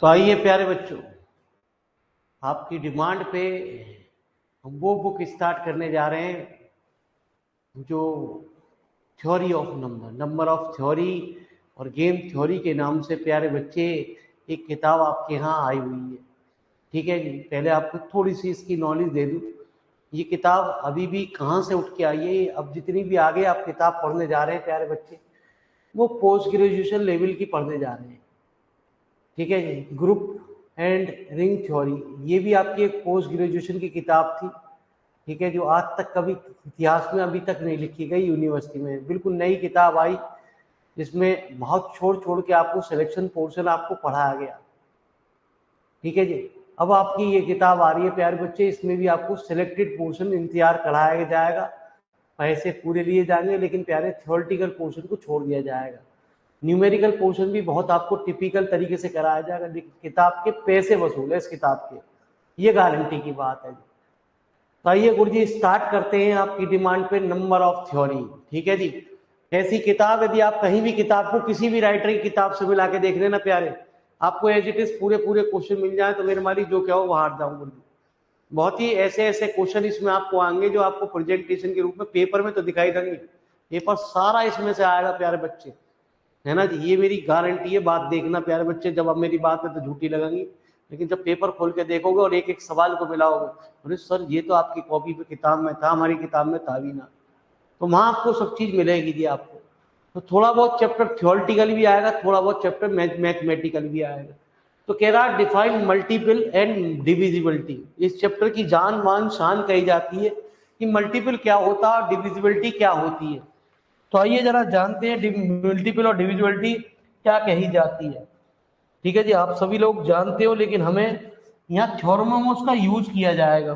तो आइए प्यारे बच्चों, आपकी डिमांड पे हम वो बुक स्टार्ट करने जा रहे हैं जो theory of number of theory और गेम थ्योरी के नाम से प्यारे बच्चे एक किताब आपके यहाँ आई हुई है। ठीक है जी, पहले आपको थोड़ी सी इसकी नॉलेज दे दूँ। ये किताब अभी भी कहाँ से उठ के आई है, अब जितनी भी आगे आप किताब पढ़ने जा रहे हैं प्यारे बच्चे, वो पोस्ट ग्रेजुएशन लेवल की पढ़ने जा रहे हैं। ठीक है जी, ग्रुप एंड रिंग थ्योरी, ये भी आपकी एक पोस्ट ग्रेजुएशन की किताब थी। ठीक है, जो आज तक कभी इतिहास में अभी तक नहीं लिखी गई, यूनिवर्सिटी में बिल्कुल नई किताब आई जिसमें बहुत छोड़ छोड़ के आपको सिलेक्शन पोर्शन आपको पढ़ाया गया। ठीक है जी, अब आपकी ये किताब आ रही है प्यारे बच्चे, इसमें भी आपको सिलेक्टेड पोर्शन इंतजार कराया जाएगा, पैसे पूरे लिए जाएंगे, लेकिन प्यारे थ्योरेटिकल पोर्शन को छोड़ दिया जाएगा। न्यूमेरिकल पोर्शन भी बहुत आपको टिपिकल तरीके से कराया जाएगा, लेकिन किताब के पैसे वसूल है इस किताब के, ये गारंटी की बात है। तो आइए गुरु जी स्टार्ट करते हैं आपकी डिमांड पे नंबर ऑफ थ्योरी। ठीक है जी, ऐसी किताब यदि आप कहीं भी किताब को किसी भी राइटर की किताब से मिला के देख लेना प्यारे, आपको एज इट इज पूरे पूरे क्वेश्चन मिल जाए तो मेरे मालिक जो क्या हो वो हार जाऊं गुरु जी। बहुत ही ऐसे ऐसे क्वेश्चन इसमें आपको आएंगे जो आपको प्रेजेंटेशन के रूप में पेपर में तो दिखाई देंगे, पेपर सारा इसमें से आएगा प्यारे बच्चे, है ना जी, ये मेरी गारंटी है। बात देखना प्यारे बच्चे, जब अब मेरी बात है तो झूठी लगेंगी, लेकिन जब पेपर खोल के देखोगे और एक एक सवाल को मिलाओगे, अरे सर ये तो आपकी कॉपी पे किताब में था, हमारी किताब में था भी ना, तो वहां आपको सब चीज मिलेगी जी आपको। तो थोड़ा बहुत चैप्टर थियोरेटिकल भी आएगा, थोड़ा बहुत चैप्टर मैथमेटिकल भी आएगा। तो कह रहा डिफाइन मल्टीपल एंड डिविजिबिलिटी, इस चैप्टर की जान मान शान कही जाती है कि मल्टीपल क्या होता है और डिविजिबिलिटी क्या होती है। तो आइए जरा जानते हैं मल्टीपल और डिविजिबिलिटी क्या कही जाती है। ठीक है जी, आप सभी लोग जानते हो, लेकिन हमें यहाँ थ्योरम में उसका यूज किया जाएगा।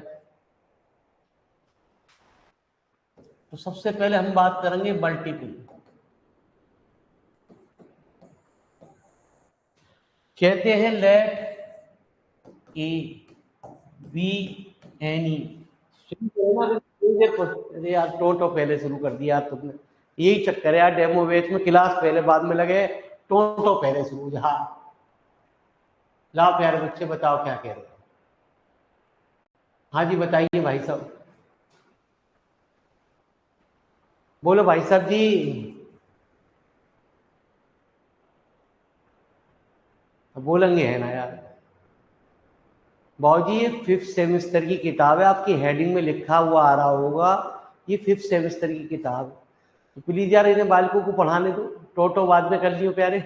तो सबसे पहले हम बात करेंगे मल्टीपल। कहते हैं लेट ए बी एनी, अरे यार टोटो पहले शुरू कर दिया यार तुमने, यही चक्कर है यार, डेमो बेच में क्लास पहले बाद में लगे, टोटो पहले शुरू। हाँ लाओ प्यारे बच्चे बताओ क्या कह रहे हो। हाँ जी बताइए भाई साहब, बोलो भाई साहब जी। बोलेंगे है ना यार। बाबूजी ये 5th सेमेस्टर की किताब है, आपकी हेडिंग में लिखा हुआ आ रहा होगा ये 5th सेमेस्टर की किताब है। तो प्लीज यार इन्हें बालकों को पढ़ाने दो, टोटो बाद में कर लियो प्यारे।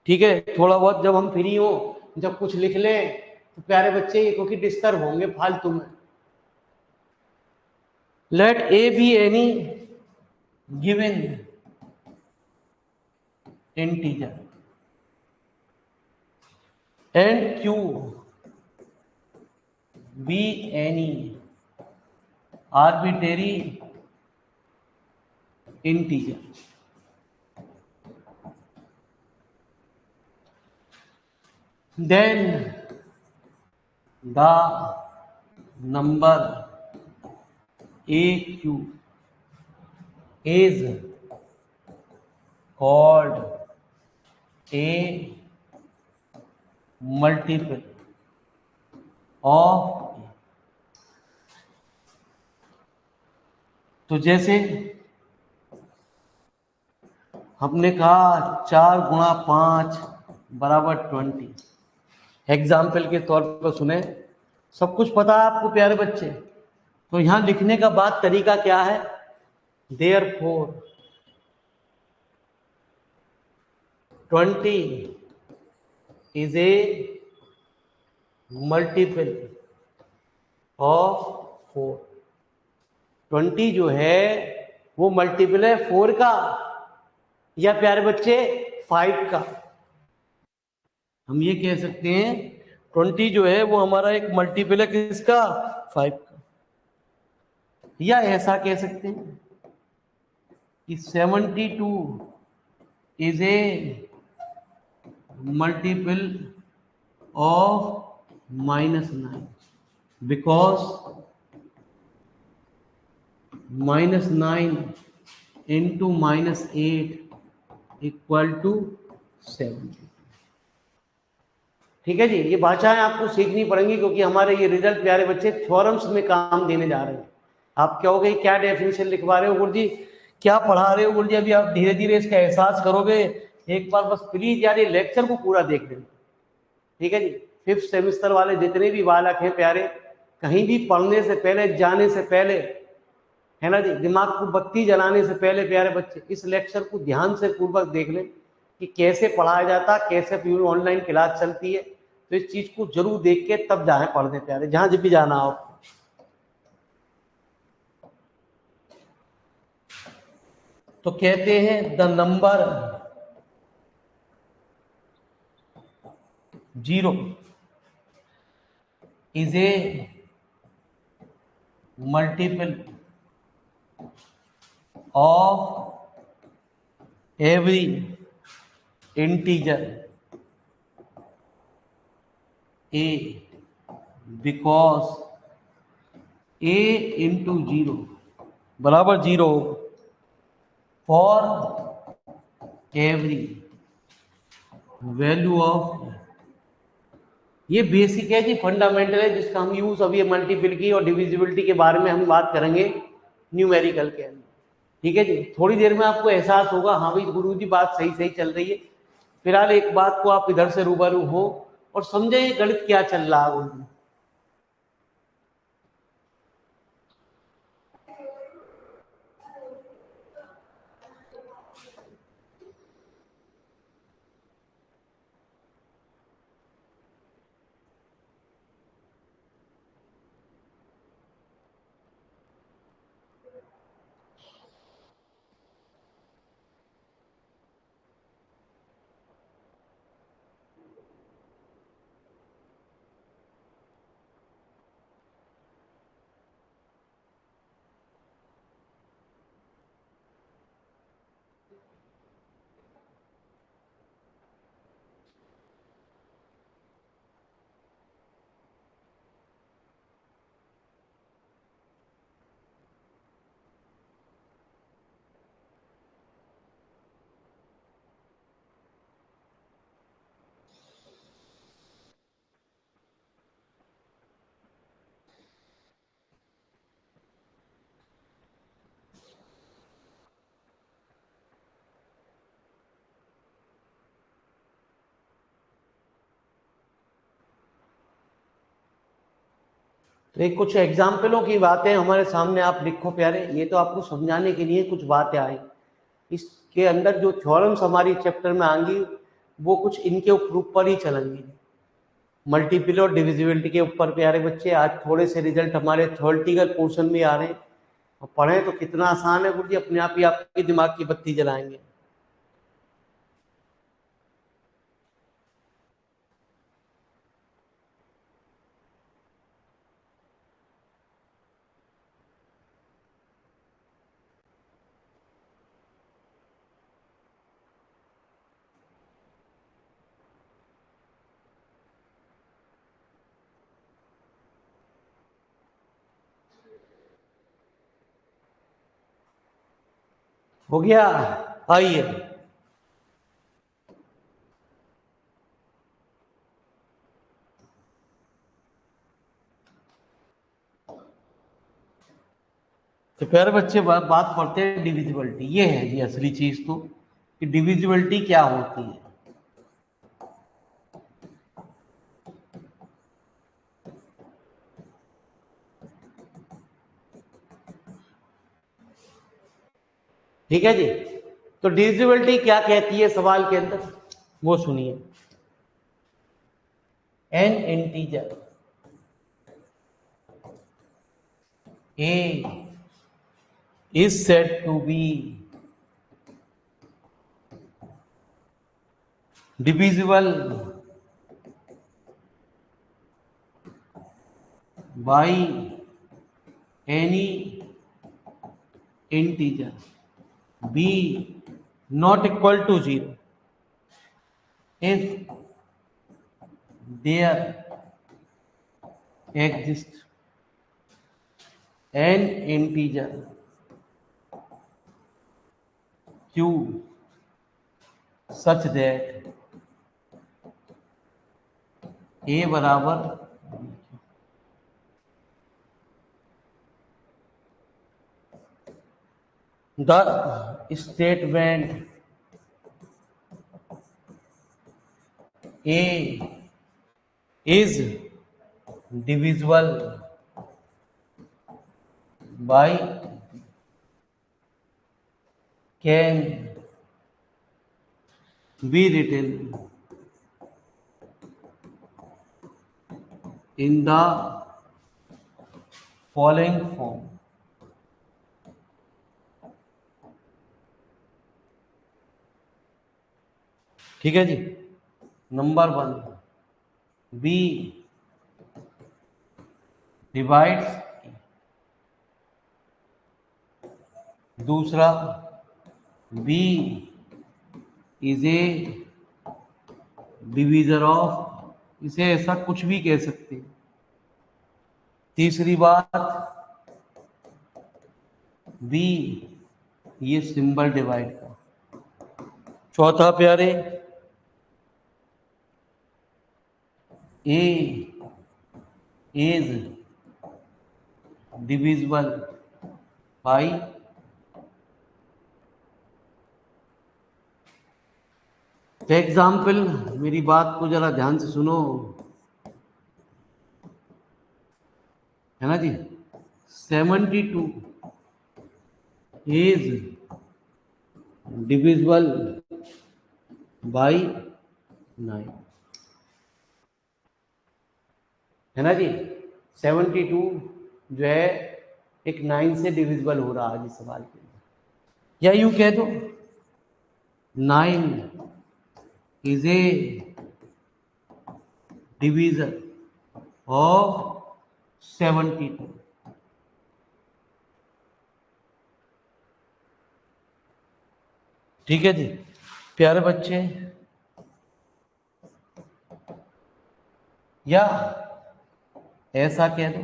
ठीक है, थोड़ा बहुत जब हम फ्री हो, जब कुछ लिख लें तो प्यारे बच्चे क्योंकि डिस्टर्ब होंगे फालतू में। Let A be any given integer and Q be any arbitrary integer, then the number AQ is called a multiple of A। तो जैसे हमने कहा 4 × 5 = 20, एग्जाम्पल के तौर पर सुने, सब कुछ पता है आपको प्यारे बच्चे। तो यहां लिखने का बात तरीका क्या है, therefore 20 is a multiple of 4। 20 जो है वो मल्टीपल है 4 का, या प्यारे बच्चे 5 का। हम ये कह सकते हैं 20 जो है वो हमारा एक मल्टीपल है किसका, 5 का। या ऐसा कह सकते हैं कि 72 is a multiple of -9, because -9 into -8 = 70। ठीक है जी, ये भाषाएं आपको सीखनी पड़ेंगी क्योंकि हमारे ये रिजल्ट प्यारे बच्चे थ्योरम्स में काम देने जा रहे हैं। आप क्या हो गए, क्या डेफिनेशन लिखवा रहे हो गुरु जी, क्या पढ़ा रहे हो गुरु जी, अभी आप धीरे धीरे इसका एहसास करोगे। एक बार बस प्लीज यार ये लेक्चर को पूरा देख लेना, ठीक है जी। 5th सेमेस्टर वाले जितने भी बालक हैं प्यारे, कहीं भी पढ़ने से पहले, जाने से पहले, है ना जी, दिमाग को बत्ती जलाने से पहले प्यारे बच्चे इस लेक्चर को ध्यान से पूर्वक देख लें कि कैसे पढ़ाया जाता, कैसे पूरी ऑनलाइन क्लास चलती है। तो इस चीज को जरूर देख के तब जाए पढ़ने प्यारे, जहां जब भी जाना हो। तो कहते हैं the number 0 is a multiple of every integer a because A into 0 बराबर 0 फॉर एवरी वैल्यू ऑफ, ये बेसिक है जी, फंडामेंटल है, जिसका हम यूज अभी मल्टीपल की और डिविजिबिलिटी के बारे में हम बात करेंगे न्यूमेरिकल के अंदर। ठीक है जी, थोड़ी देर में आपको एहसास होगा हाँ भाई गुरु जी बात सही सही चल रही है। फिलहाल एक बात को आप इधर से रूबरू हो और समझे ये गणित क्या चल रहा है गुरु जी। तो एक कुछ एग्जाम्पलों की बातें हमारे सामने आप लिखो प्यारे, ये तो आपको समझाने के लिए कुछ बातें आई। इसके अंदर जो थ्योरम्स हमारी चैप्टर में आएंगी वो कुछ इनके ऊपर ही चलेंगी, मल्टीपल और डिविजिबिलिटी के ऊपर प्यारे बच्चे। आज थोड़े से रिजल्ट हमारे थ्योरेटिकल पोर्शन में आ रहे हैं, और पढ़ें तो कितना आसान है गुरु जी, अपने आप ही आपके दिमाग की बत्ती जलाएंगे। हो गया, आइए। तो प्यारे बच्चे बात पढ़ते हैं डिविजिबिलिटी। ये है जी असली चीज तो, कि डिविजिबिलिटी क्या होती है। ठीक है जी, तो डिविजिबिलिटी क्या कहती है सवाल के अंदर, वो सुनिए। N integer a is said to be divisible by any integer b not equal to 0 if there exists an integer q such that ए बराबर the statement A is divisible by can be written in the following form. ठीक है जी। Number 1, B divides, दूसरा B is a divisor of, इसे ऐसा कुछ भी कह सकते हैं। तीसरी बात, बी ये सिंबल डिवाइड का। चौथा प्यारे, ए इज डिविजिबल बाई, तो एग्जाम्पल, मेरी बात को जरा ध्यान से सुनो, है ना जी। 72 इज डिविजिबल बाई 9, है ना जी। 72 जो है एक 9 से डिविजिबल हो रहा है इस सवाल के अंदर, या यूं कह दो 9 इज ए डिवीजर ऑफ 72। ठीक है जी प्यारे बच्चे, या ऐसा कह दो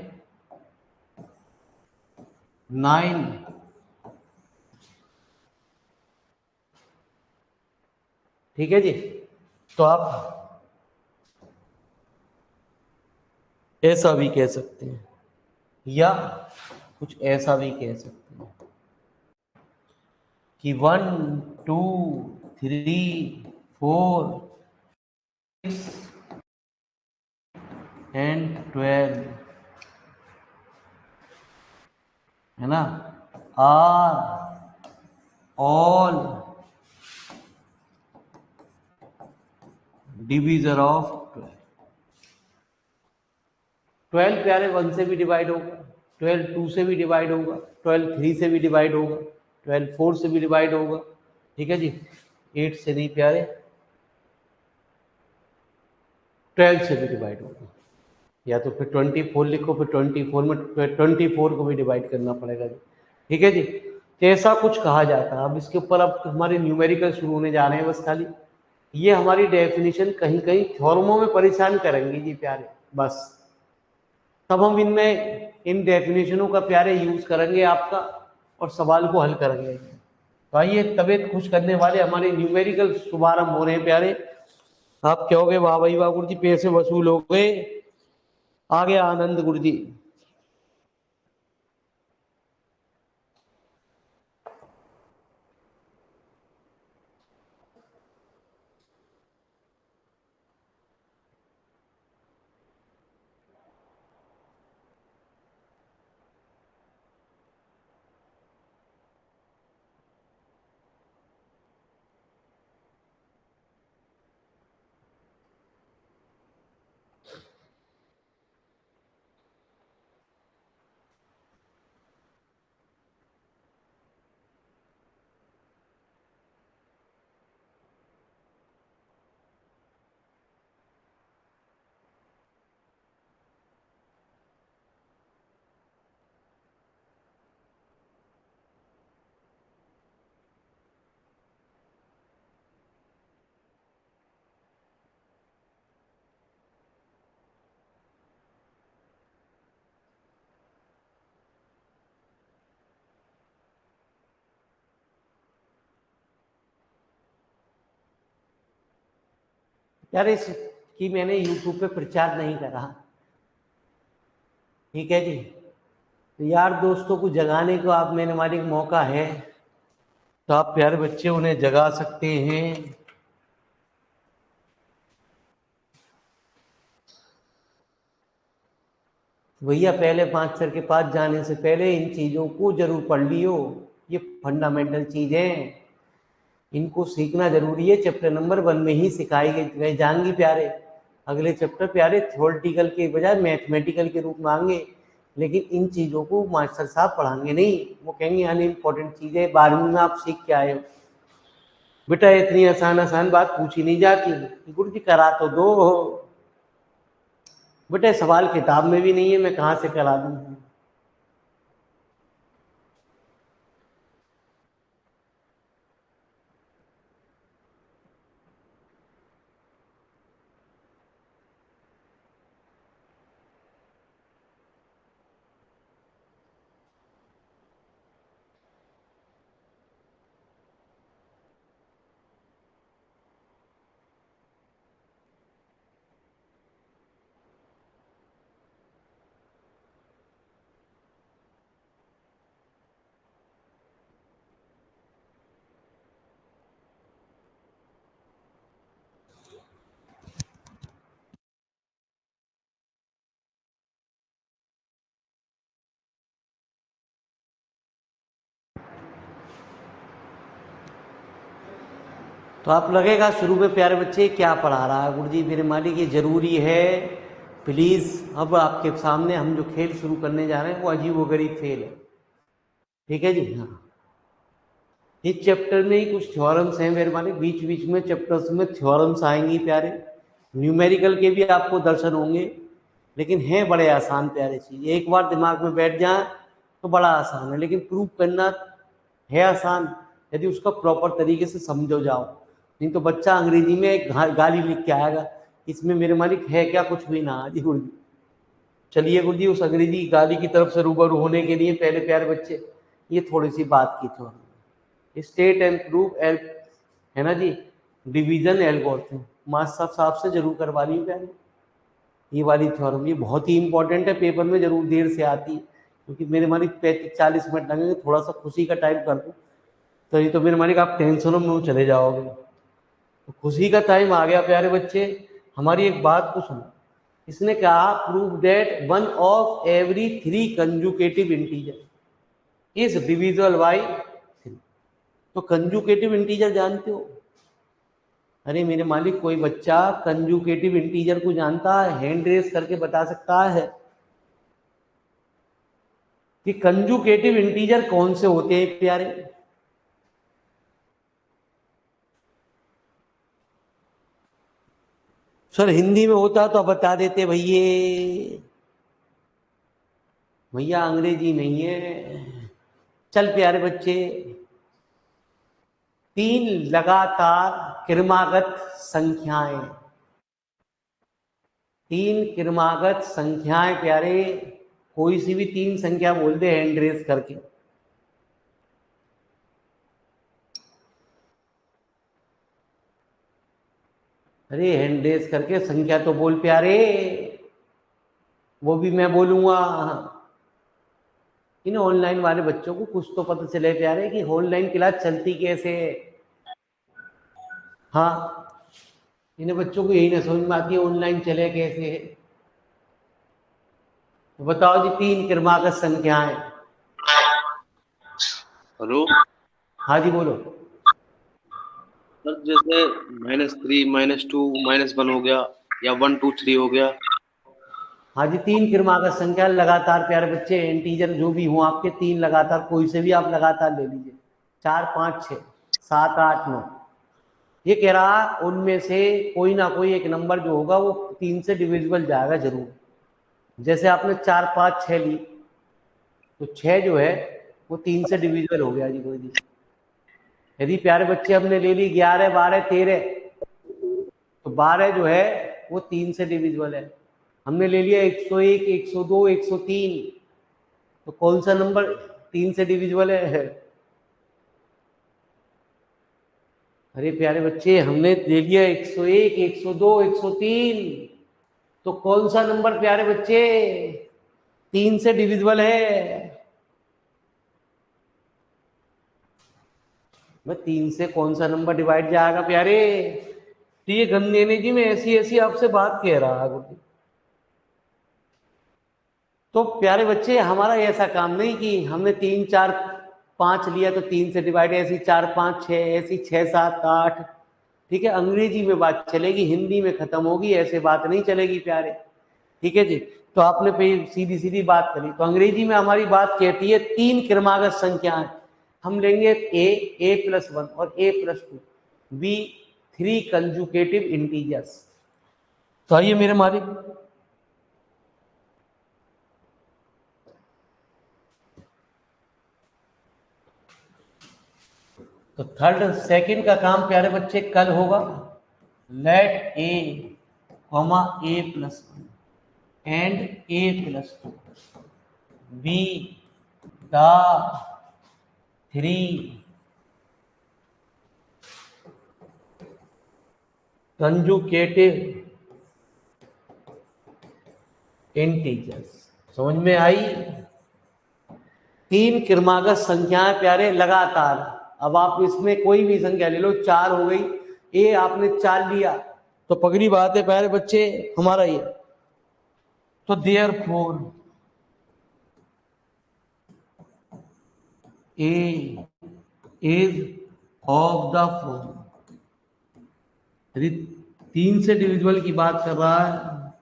9, ठीक है जी। तो आप ऐसा भी कह सकते हैं, या कुछ ऐसा भी कह सकते हैं कि 1 2 3 4 6 एंड 12, है ना, आर ऑल डिवीजर ऑफ 12। 12 प्यारे 1 से भी डिवाइड होगा, 12 2 से भी डिवाइड होगा, 12 3 से भी डिवाइड होगा, 12 4 से भी डिवाइड होगा, ठीक है जी। 8 से नहीं प्यारे, 12 से भी डिवाइड होगा, या तो फिर 24 लिखो, फिर 24 में 24 को भी डिवाइड करना पड़ेगा जी, ठीक है जी। तो ऐसा कुछ कहा जाता है। अब इसके ऊपर अब हमारे न्यूमेरिकल शुरू होने जा रहे हैं बस खाली, ये हमारी डेफिनेशन कहीं कहीं थ्योरमों में परेशान करेंगे जी प्यारे, बस तब हम इनमें इन डेफिनेशनों का प्यारे यूज करेंगे आपका, और सवाल को हल करेंगे। तो आइए, तबीयत खुश करने वाले हमारे न्यूमेरिकल शुभारंभ हो रहे हैं प्यारे। आप कहोगे वाह भाई वाह गुरु जी, पैसे वसूल हो गए, आ गया आनंद गुरु जी। यार इस कि मैंने यूट्यूब पे प्रचार नहीं करा। ठीक है जी। तो यार दोस्तों को जगाने को आप मेरे मालिक मौका है तो आप प्यारे बच्चे उन्हें जगा सकते हैं। भैया पहले मास्टर के पास जाने से पहले इन चीज़ों को जरूर पढ़ लियो। ये फंडामेंटल चीज़ें, इनको सीखना जरूरी है। चैप्टर नंबर 1 में ही सिखाई गई जाएंगी प्यारे। अगले चैप्टर प्यारे थ्योरेटिकल के बजाय मैथमेटिकल के रूप में आएंगे, लेकिन इन चीज़ों को मास्टर साहब पढ़ाएंगे नहीं। वो कहेंगे अनइम्पोर्टेंट चीज़ें 12वीं में आप सीख के आए हो। बेटा इतनी आसान आसान बात पूछी नहीं जाती, गुरु जी करा तो दो। बेटा सवाल किताब में भी नहीं है, मैं कहाँ से करा दूँ। तो आप लगेगा शुरू में प्यारे बच्चे क्या पढ़ा रहा है गुरु जी मेरे मालिक, ये जरूरी है प्लीज। अब आपके सामने हम जो खेल शुरू करने जा रहे हैं वो अजीबोगरीब खेल है। ठीक है जी। हाँ, इस चैप्टर में ही कुछ थ्योरम्स हैं मेरे मालिक, बीच बीच में चैप्टर्स में थ्योरम्स आएंगी प्यारे। न्यूमेरिकल के भी आपको दर्शन होंगे, लेकिन हैं बड़े आसान प्यारे चीज। एक बार दिमाग में बैठ जाए तो बड़ा आसान है, लेकिन प्रूव करना है आसान यदि उसका प्रॉपर तरीके से समझो जाओ। नहीं तो बच्चा अंग्रेजी में एक गाली लिख के आएगा, इसमें मेरे मालिक है क्या, कुछ भी ना। जी गुरु जी, चलिए गुरु जी उस अंग्रेजी गाली की तरफ से रूबरू होने के लिए पहले प्यारे बच्चे ये थोड़ी सी बात की थी। स्टेट एंड प्रूव है ना जी, डिवीजन एल्गोरिथम मास्टर साहब से जरूर करवा ली प्यारे। ये वाली थ्योरम ये बहुत ही इंपॉर्टेंट है, पेपर में जरूर देर से आती है, क्योंकि मेरे मालिक 35-40 मिनट लगेंगे। थोड़ा सा खुशी का टाइम कर दूँ तो ये तो मेरे मालिक आप टेंशनों में चले जाओगे। तो खुशी का टाइम आ गया प्यारे बच्चे। हमारी एक बात को सुनो, इसने कहा prove that 1 of every 3 conjugative integer is divisible by 3। तो कंजुकेटिव इंटीजर जानते हो? अरे मेरे मालिक कोई बच्चा कंजुकेटिव इंटीजर को जानता है? हैंड रेस करके बता सकता है कि कंजुकेटिव इंटीजर कौन से होते हैं प्यारे? सर हिंदी में होता तो बता देते भैया। भैया अंग्रेजी नहीं है। चल प्यारे बच्चे, 3 लगातार क्रमागत संख्याएं, 3 क्रमागत संख्याएं प्यारे। कोई सी भी 3 संख्या बोल दे हैंड रेस करके। अरे हैंड रेस करके संख्या तो बोल प्यारे, वो भी मैं बोलूंगा। इन ऑनलाइन वाले बच्चों को कुछ तो पता चले प्यारे कि ऑनलाइन क्लास चलती कैसे है। हाँ, इन्हें बच्चों को यही ना समझ में आती है ऑनलाइन चले कैसे है। तो बताओ जी 3 क्रमागत संख्याएं। हेलो हाँ जी बोलो। सर, जैसे -3 -2 -1 हो गया, या 1 2 3 हो गया। हाँ जी 3 क्रमागत संख्या लगातार प्यारे बच्चे, इंटीजर जो भी हो आपके 3 लगातार, कोई से भी आप लगातार ले लीजिए। 4 5 6 7 8 9। ये कह रहा उनमें से कोई ना कोई एक नंबर जो होगा वो 3 से डिविजिबल जाएगा जरूर। जैसे आपने 4 5 6 ली तो 6 जो है वो 3 से डिविजिबल हो गया जी कोई जी। यदि प्यारे बच्चे हमने ले ली 11 12 13, तो 12 जो है वो 3 से डिविजिबल है। हमने ले लिया 101 102 103, तो कौन सा नंबर 3 से डिविजिबल है? अरे प्यारे बच्चे, हमने ले लिया 101, 102, 103, तो कौन सा नंबर प्यारे बच्चे 3 से डिविजिबल है? मैं 3 से कौन सा नंबर डिवाइड जाएगा प्यारे? तो ये गंदेने जी में ऐसी ऐसी आपसे बात कह रहा है। तो प्यारे बच्चे, हमारा ऐसा काम नहीं कि हमने 3, 4, 5 लिया तो 3 से डिवाइड, ऐसी 4, 5, 6, ऐसी 6, 7, 8, ठीक है। अंग्रेजी में बात चलेगी, हिंदी में खत्म होगी, ऐसे बात नहीं चलेगी प्यारे, ठीक है जी। तो आपने पे सीधी सीधी बात करी, तो अंग्रेजी में हमारी बात कहती है 3 क्रमागत संख्याएं हम लेंगे, a+1 और a+2, बी 3 कंजुकेटिव इंटीजर्स। तो आइए मेरे मालिक, तो थर्ड सेकंड का काम प्यारे बच्चे कल होगा। Let a, a+1 and a+2 be the 3 consecutive integers. समझ में आई? 3 क्रमागत संख्याएं प्यारे लगातार। अब आप इसमें कोई भी संख्या ले लो, 4 हो गई, ए आपने 4 लिया तो पगड़ी बात है प्यारे बच्चे हमारा ये। तो therefore A is of the form, यदि 3 से डिविजिबल की बात कर रहा है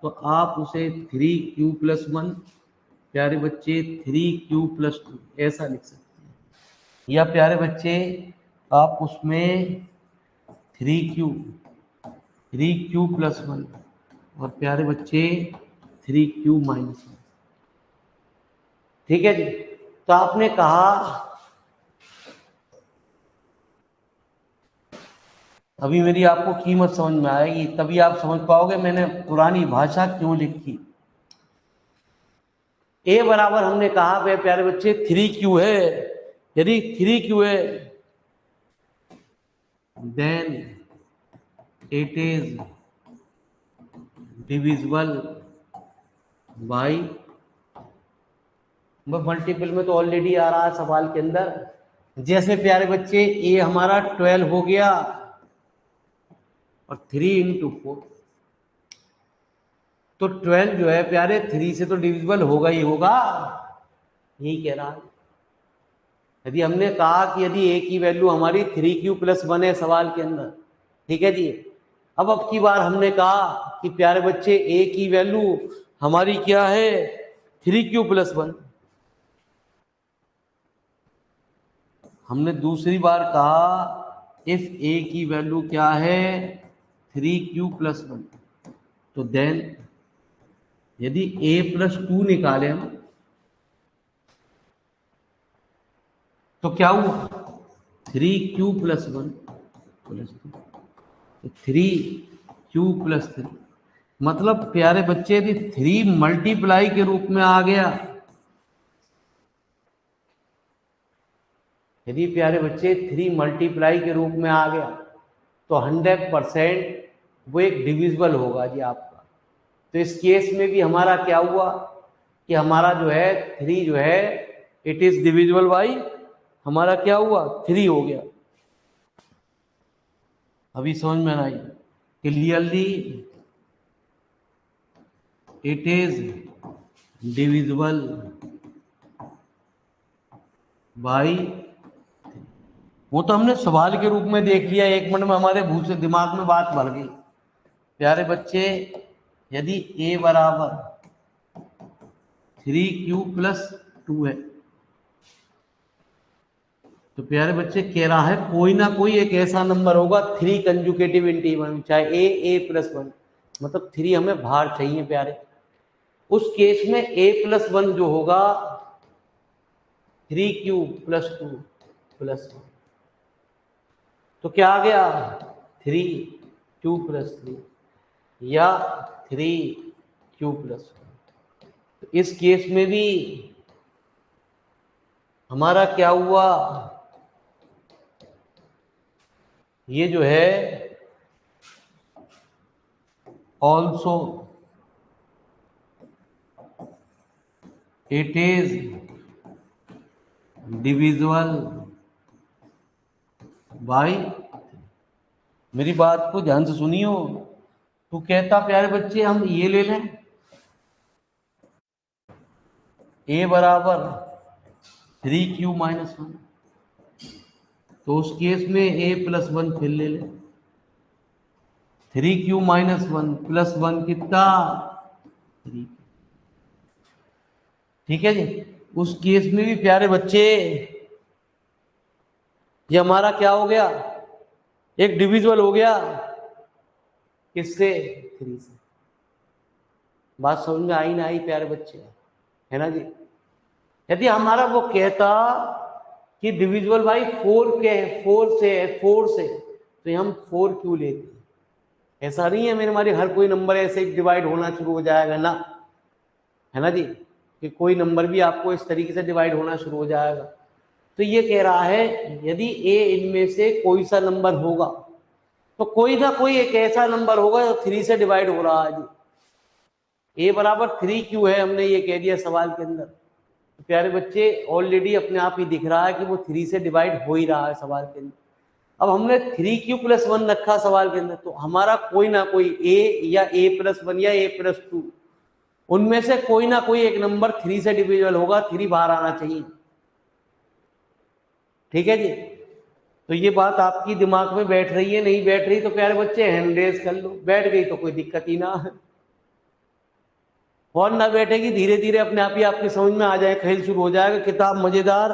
तो आप उसे 3q+1 प्यारे बच्चे 3q+2 ऐसा लिख सकते हैं, या प्यारे बच्चे आप उसमें 3q+1 और प्यारे बच्चे 3q-1, ठीक है जी। तो आपने कहा, अभी मेरी आपको कीमत समझ में आएगी, तभी आप समझ पाओगे मैंने पुरानी भाषा क्यों लिखी। ए बराबर हमने कहा वे प्यारे बच्चे 3q है, यदि 3q है then it is divisible by, multiple में तो ऑलरेडी आ रहा है सवाल के अंदर। जैसे प्यारे बच्चे ए हमारा 12 हो गया और 3 × 4, तो 12 जो है प्यारे 3 से तो डिविजिबल होगा ही होगा, यही कह रहा है। यदि हमने कहा कि यदि ए की वैल्यू हमारी 3q+1 है सवाल के अंदर, ठीक है जी। अब की बार हमने कहा कि प्यारे बच्चे ए की वैल्यू हमारी क्या है 3q+1, हमने दूसरी बार कहा इफ ए की वैल्यू क्या है 3q+1, तो देन यदि a+2 निकाले हम तो क्या हुआ 3q+1 + 2, तो 3q+3, मतलब प्यारे बच्चे यदि 3 मल्टीप्लाई के रूप में आ गया, यदि प्यारे बच्चे 3 मल्टीप्लाई के रूप में आ गया तो 100% वो एक डिविजिबल होगा जी आपका। तो इस केस में भी हमारा क्या हुआ कि हमारा जो है 3 जो है इट इज डिविजिबल बाई, हमारा क्या हुआ 3 हो गया। अभी समझ में आई? Clearly it is divisible by, वो तो हमने सवाल के रूप में देख लिया, 1 मिनट में हमारे भूल से दिमाग में बात भर गई। प्यारे बच्चे यदि a बराबर 3q+2 है तो प्यारे बच्चे कह रहा है कोई ना कोई एक ऐसा नंबर होगा 3 कंजुकेटिव इंटीजर, चाहे a+1, मतलब 3 हमें बाहर चाहिए प्यारे। उस केस में a+1 जो होगा 3q+2+1, तो क्या आ गया 3q+3 या 3q+1। तो इस केस में भी हमारा क्या हुआ ये जो है also it is divisible by, मेरी बात को ध्यान से सुनियो। तो कहता प्यारे बच्चे हम ये ले लें, a बराबर 3q माइनस 1, तो उस केस में a प्लस 1 फिर ले लें। 3q माइनस 1 प्लस 1 कितना 3, ठीक है जी। उस केस में भी प्यारे बच्चे ये हमारा क्या हो गया, एक डिविजिबल हो गया, किससे 3 से। बात समझ में आई ना आई प्यारे बच्चे, है ना जी। यदि हमारा वो कहता कि डिविजिबल बाई 4 के 4 से है 4 से, तो हम 4 क्यों लेते हैं। ऐसा नहीं है मेरे हमारे हर कोई नंबर ऐसे डिवाइड होना शुरू हो जाएगा ना, है ना जी, कि कोई नंबर भी आपको इस तरीके से डिवाइड होना शुरू हो जाएगा। तो ये कह रहा है यदि a इनमें से कोई सा नंबर होगा तो कोई ना कोई एक ऐसा नंबर होगा जो 3 से डिवाइड हो रहा है जी। a बराबर 3 क्यों है, हमने ये कह दिया सवाल के अंदर। तो प्यारे बच्चे ऑलरेडी अपने आप ही दिख रहा है कि वो 3 से डिवाइड हो ही रहा है सवाल के अंदर। अब हमने 3q प्लस 1 रखा सवाल के अंदर, तो हमारा कोई ना कोई a या a प्लस 1 या a प्लस 2, उनमें से कोई ना कोई एक नंबर 3 से डिविजिबल होगा, 3 बाहर आना चाहिए, ठीक है जी। तो ये बात आपकी दिमाग में बैठ रही है, नहीं बैठ रही तो प्यारे बच्चे हैंड रेज कर लो, बैठ गई तो कोई दिक्कत ही ना है, और ना बैठेगी धीरे धीरे अपने आप ही आपकी समझ में आ जाए, खेल शुरू हो जाएगा। किताब मजेदार,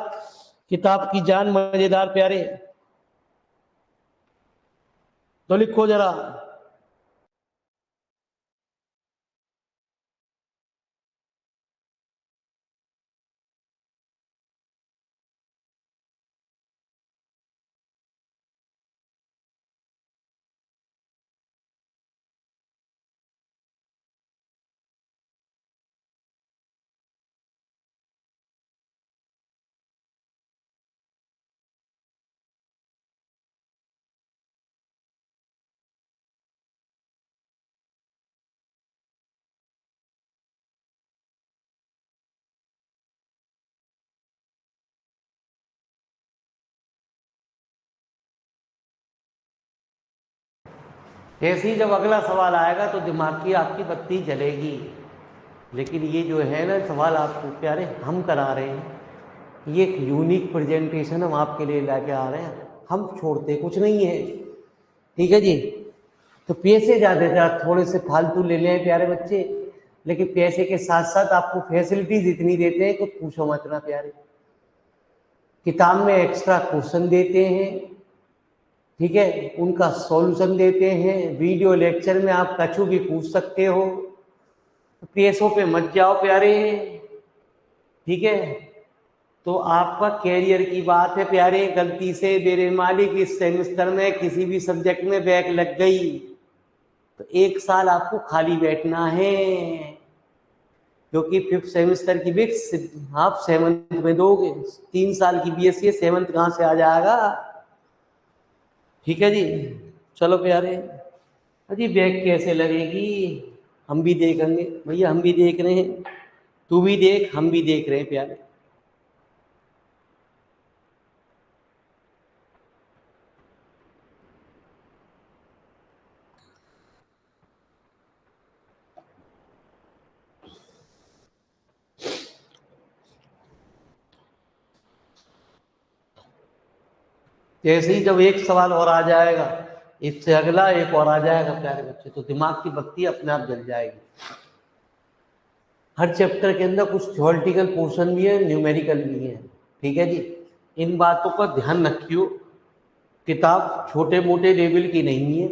किताब की जान मजेदार प्यारे। तो लिखो जरा, ऐसे ही जब अगला सवाल आएगा तो दिमाग की आपकी बत्ती जलेगी। लेकिन ये जो है ना सवाल आपको प्यारे हम करा रहे हैं, ये एक यूनिक प्रेजेंटेशन हम आपके लिए लेके आ रहे हैं, हम छोड़ते कुछ नहीं है, ठीक है जी। तो पैसे ज़्यादा थोड़े से फालतू ले लें प्यारे बच्चे, लेकिन पैसे के साथ साथ आपको फैसिलिटीज इतनी देते हैं कुछ पूछो मत ना प्यारे। किताब में एक्स्ट्रा क्वेश्चन देते हैं, ठीक है, उनका सॉल्यूशन देते हैं, वीडियो लेक्चर में आप कछु भी पूछ सकते हो, पैसों पे मत जाओ प्यारे, ठीक है। तो आपका कैरियर की बात है प्यारे, गलती से मेरे मालिक इस सेमेस्टर में किसी भी सब्जेक्ट में बैक लग गई तो 1 साल आपको खाली बैठना है, क्योंकि 5th सेमेस्टर की बिक्स आप 7th में दोगे, 3 साल की बीएससी 7th कहाँ से आ जाएगा, ठीक है जी। चलो प्यारे, अजी बैक कैसे लगेगी हम भी देखेंगे भैया, हम भी देख रहे हैं, तू भी देख हम भी देख रहे हैं प्यारे। जैसे ही जब एक सवाल और आ जाएगा, इससे अगला एक और आ जाएगा प्यारे बच्चे, तो दिमाग की बत्ती अपने आप जल जाएगी। हर चैप्टर के अंदर कुछ थ्योरेटिकल पोर्शन भी है, न्यूमेरिकल भी है, ठीक है जी। इन बातों का ध्यान रखियो, किताब छोटे मोटे लेवल की नहीं है।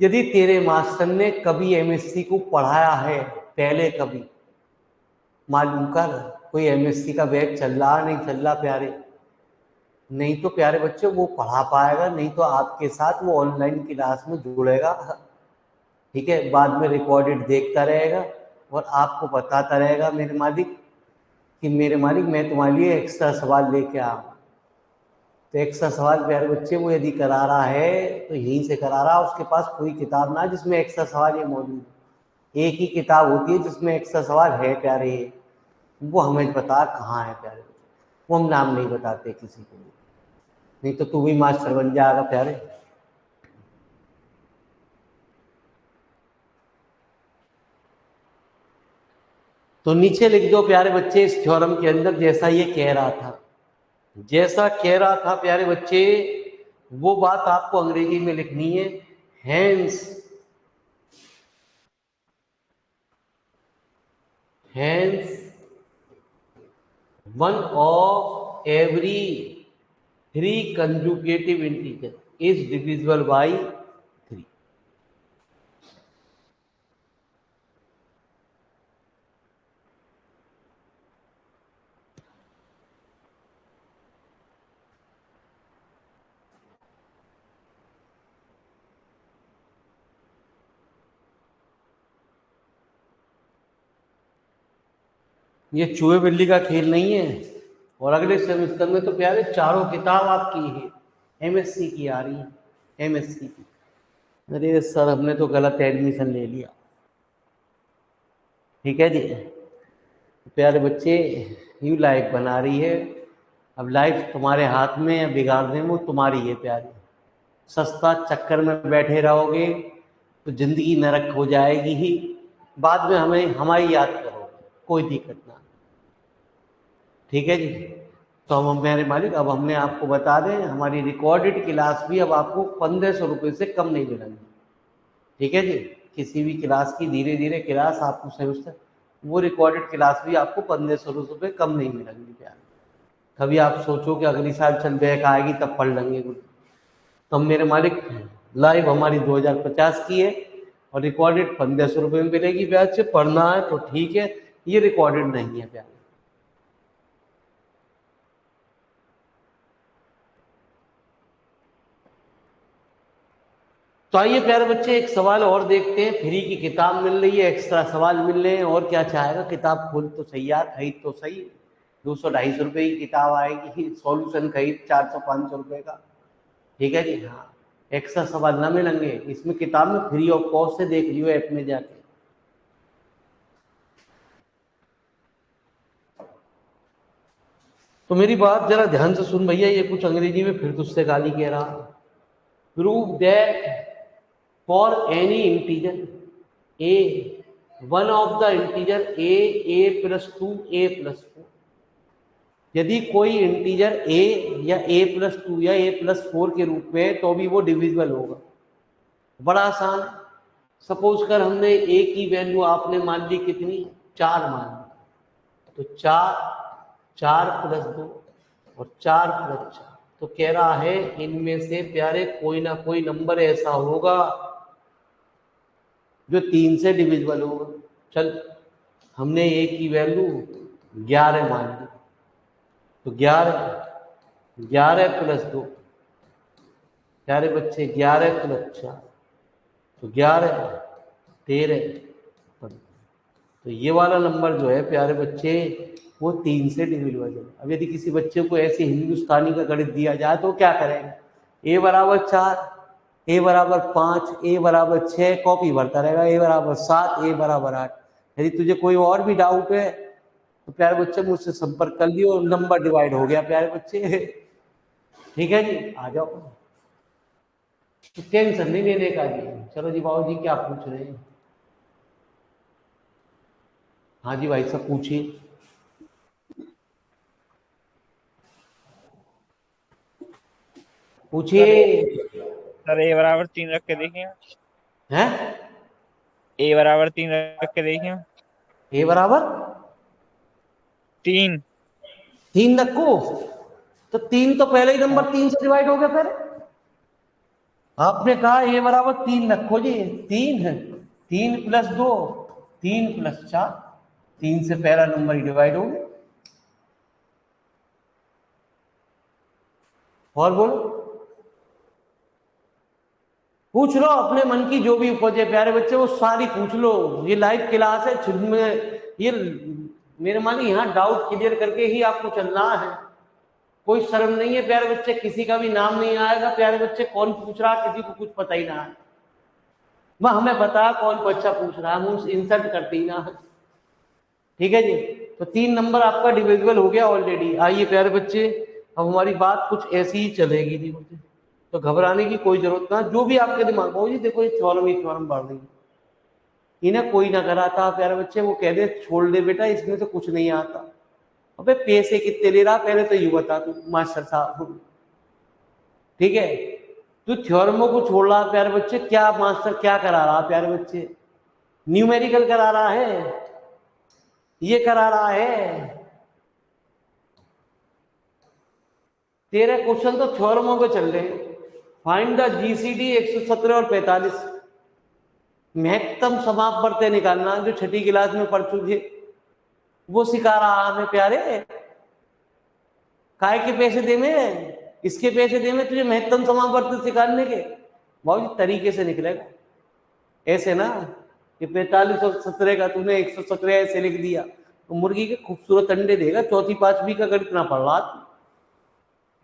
यदि तेरे मास्टर ने कभी एमएससी को पढ़ाया है पहले, कभी मालूम कर, कोई एमएससी का बैच चल रहा नहीं चल रहा प्यारे, नहीं तो प्यारे बच्चे वो पढ़ा पाएगा, नहीं तो आपके साथ वो ऑनलाइन क्लास में जुड़ेगा, ठीक है, बाद में रिकॉर्डेड देखता रहेगा और आपको बताता रहेगा मेरे मालिक कि मेरे मालिक मैं तुम्हारे लिए एक्स्ट्रा सवाल लेके आऊँ, तो एक्स्ट्रा सवाल प्यारे बच्चे वो यदि करा रहा है तो यहीं से करा रहा, उसके पास कोई किताब ना जिसमें एक्स्ट्रा सवाल ये मौजूद है। एक ही किताब होती है जिसमें एक्स्ट्रा सवाल है प्यारे, वो हमें बता कहाँ है प्यारे, वो हम नाम नहीं बताते किसी को, नहीं तो तू भी मास्टर बन जाएगा प्यारे। तो नीचे लिख दो प्यारे बच्चे इस थ्योरम के अंदर जैसा ये कह रहा था, जैसा कह रहा था प्यारे बच्चे वो बात आपको अंग्रेजी में लिखनी है। Hence one of every three consecutive integer is divisible by 3। ये चूहे बिल्ली का खेल नहीं है। और अगले सेमेस्टर में तो प्यारे चारों किताब आपकी है, एमएससी की आ रही है, एमएससी की। अरे सर हमने तो गलत एडमिशन ले लिया। ठीक है जी प्यारे बच्चे, यू लाइफ बना रही है, अब लाइफ तुम्हारे हाथ में है, बिगाड़ने में तुम्हारी है प्यारे। सस्ता चक्कर में बैठे रहोगे तो जिंदगी नरक हो जाएगी ही, बाद में हमें हमारी याद करोगे, कोई दिक्कत ना। ठीक है जी, तो हम मेरे मालिक अब हमने आपको बता दें हमारी रिकॉर्डेड क्लास भी अब आपको 1500 रुपये से कम नहीं मिलेंगी। ठीक है जी, किसी भी क्लास की धीरे धीरे क्लास आपको सेमेस्टर वो रिकॉर्डेड क्लास भी आपको 1500 रुपये कम नहीं मिलेंगी प्यार। कभी आप सोचो कि अगली साल चल बैक आएगी तब पढ़ लेंगे कुछ, तो मेरे मालिक लाइव हमारी 2050 की है और रिकॉर्डेड 1500 रुपये में मिलेगी ब्याज से। पढ़ना है तो ठीक है, ये रिकॉर्डेड नहीं है ब्याज। तो आइए प्यारे बच्चे एक सवाल और देखते हैं। फ्री की किताब मिल रही है, एक्स्ट्रा सवाल मिल रहे हैं, और क्या चाहेगा। किताब खोल तो सही यार, खरीद तो सही। 200-250 रुपये की किताब आएगी, सॉल्यूशन खरीद 400-500 रुपये का। ठीक है जी, हाँ एक्स्ट्रा सवाल ना मिलेंगे इसमें, किताब में फ्री ऑफ कॉस्ट से देख लियो ऐप में जाके। तो मेरी बात जरा ध्यान से सुन भैया, ये कुछ अंग्रेजी में फिर तुझसे गाली कह रहा। Prove that for any integer a one of the integer a plus 2 a plus 4, यदि कोई इंटीजर a या a plus 2 या a plus 4 के रूप में है तो भी वो डिविजिबल होगा। बड़ा आसान। सपोज कर हमने a की वैल्यू आपने मान ली कितनी, 4 मान ली, तो 4 प्लस 2 और 4 प्लस 4, तो कह रहा है इनमें से प्यारे कोई ना कोई नंबर ऐसा होगा जो 3 से डिविजिबल होगा। चल हमने a की वैल्यू 11 मान ली, तो 11 प्लस 2 प्यारे बच्चे 11 प्लस 4 तो 11 13। तो ये वाला नंबर जो है प्यारे बच्चे वो 3 से डिविजिबल है। अब यदि किसी बच्चे को ऐसे हिंदुस्तानी का गणित दिया जाए तो क्या करेगा, a बराबर 4, a बराबर 5, a बराबर 6, कॉपी भरता रहेगा, a बराबर 7, a बराबर 8। यदि तुझे कोई और भी डाउट है तो प्यारे बच्चे मुझसे संपर्क कर लियो, नंबर डिवाइड हो गया प्यारे बच्चे। ठीक है जी, आ जाओ, तो टेंशन नहीं लेने का जी। चलो जी बाबू जी क्या पूछ रहे हैं। हाँ जी भाई सब पूछिए। पूछिए। सर a बराबर 3 रख के देखिए। हैं a बराबर 3 रख के देखिए। a बराबर 3 रखो, तो 3 तो पहले ही नंबर 3 से डिवाइड हो गया। पहले आपने कहा a बराबर 3 रखो जी, 3 है, 3 प्लस 2 3 प्लस 4, 3 से पहला नंबर ही डिवाइड हो गया। और बोलो, पूछ लो अपने मन की जो भी उपज है प्यारे बच्चे वो सारी पूछ लो। ये लाइव क्लास है, ये मेरे मान यहाँ डाउट क्लियर करके ही आपको चलना है। कोई शर्म नहीं है प्यारे बच्चे, किसी का भी नाम नहीं आएगा प्यारे बच्चे। कौन पूछ रहा, किसी को कुछ पता ही ना है, वह हमें पता कौन बच्चा पूछ रहा है, हम इंसल्ट करते ही ना। ठीक है जी, तो 3 नंबर आपका डिविजिबल हो गया ऑलरेडी। आइए प्यारे बच्चे, अब हमारी बात कुछ ऐसी ही चलेगी जी बच्चे, तो घबराने की कोई जरूरत ना। जो भी आपके दिमाग में हो जी, देखो ये थ्योरम बढ़ रही, इन्हें कोई ना कराता प्यारे बच्चे, वो कह दे छोड़ दे बेटा इसमें से कुछ नहीं आता। अबे पैसे कितने ले रहा पहले तो यू बता तू मास्टर साहब। ठीक है, तू थ्योरमों को छोड़ रहा प्यारे बच्चे, क्या मास्टर क्या करा रहा प्यारे बच्चे? न्यूमेरिकल करा रहा है, ये करा रहा है। तेरे क्वेश्चन तो थ्योरमों पे चल रहे हैं। फाइंड द जीसीडी 117 और 45, महत्तम समापवर्त्य निकालना, जो छठी क्लास में पढ़ चुके वो सिखा रहा हमें प्यारे। काय के पैसे दे में, इसके पैसे दे में तुझे महत्तम समापवर्त्य सिखाने के? बहुत जी तरीके से निकलेगा, ऐसे ना कि 45 और 17 का तूने 117 ऐसे लिख दिया तो मुर्गी के खूबसूरत अंडे देगा, चौथी पांचवी का गणित ना पढ़ रहा।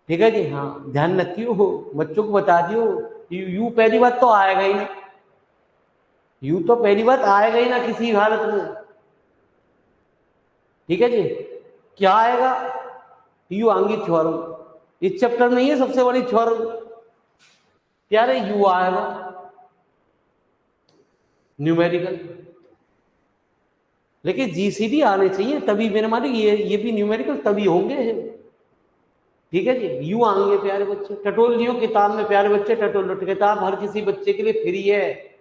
ठीक है जी, हाँ ध्यान रखियो, बच्चों को बता दियो। यू पहली बात तो आएगा ही ना, यू तो पहली बात आएगा ही ना किसी हालत में। ठीक है जी, क्या आएगा? यू आएंगी थ्योरम, इस चैप्टर में ये सबसे बड़ी थ्योरम प्यारे यू आएगा न्यूमेरिकल। लेकिन जीसीडी आने चाहिए तभी मेरे मालिक, ये भी न्यूमेरिकल तभी होंगे। ठीक है जी, यू आएंगे प्यारे बच्चे। टटोल लियो किताब में प्यारे बच्चे, टटोल किताब हर किसी बच्चे के लिए फ्री है।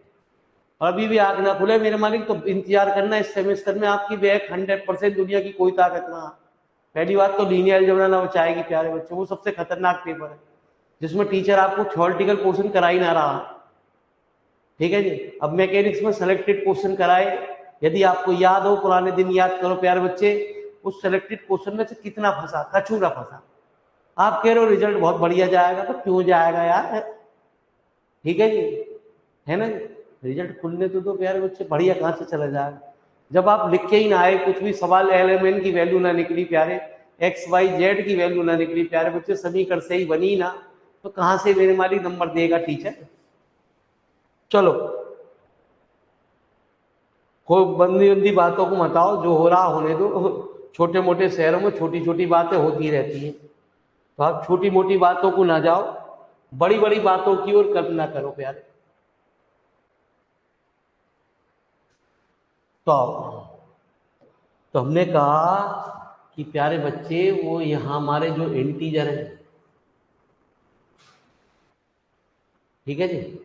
अभी भी आग ना खुले मेरे मालिक तो इंतजार करना, इस सेमेस्टर में आपकी बैक 100%, दुनिया की कोई ताकत ना। पहली बात तो लीनियर अलजेब्रा ना बचाएगी प्यारे बच्चे, वो सबसे खतरनाक पेपर है जिसमें टीचर आपको थ्योरेटिकल पोर्शन करा ही ना रहा। ठीक है जी, अब मैकेनिक्स में सेलेक्टेड क्वेश्चन कराए, यदि आपको याद हो पुराने दिन याद करो प्यारे बच्चे, उस सेलेक्टेड क्वेश्चन में से कितना फंसा, कचूरा फंसा। आप कह रहे हो रिजल्ट बहुत बढ़िया जाएगा, तो क्यों जाएगा यार? ठीक है जी, है ना, रिजल्ट खुलने तो प्यारे बच्चे बढ़िया कहाँ से चला जाएगा जब आप लिख के ही ना आए, कुछ भी सवाल एलिमेंट की वैल्यू ना निकली प्यारे, एक्स वाई जेड की वैल्यू ना निकली प्यारे बच्चे, समीकरण से ही बनी ना, तो कहाँ से मेरे मालिक नंबर देगा टीचर? चलो कोई बंदी बंदी बातों को मताओ, जो हो रहा होने दो। छोटे मोटे शहरों में छोटी छोटी बातें होती रहती हैं, तो आप छोटी मोटी बातों को ना जाओ, बड़ी बड़ी बातों की ओर कल्पना करो प्यारे। तो हमने कहा कि प्यारे बच्चे वो यहाँ हमारे जो इंटीजर है, ठीक है जी,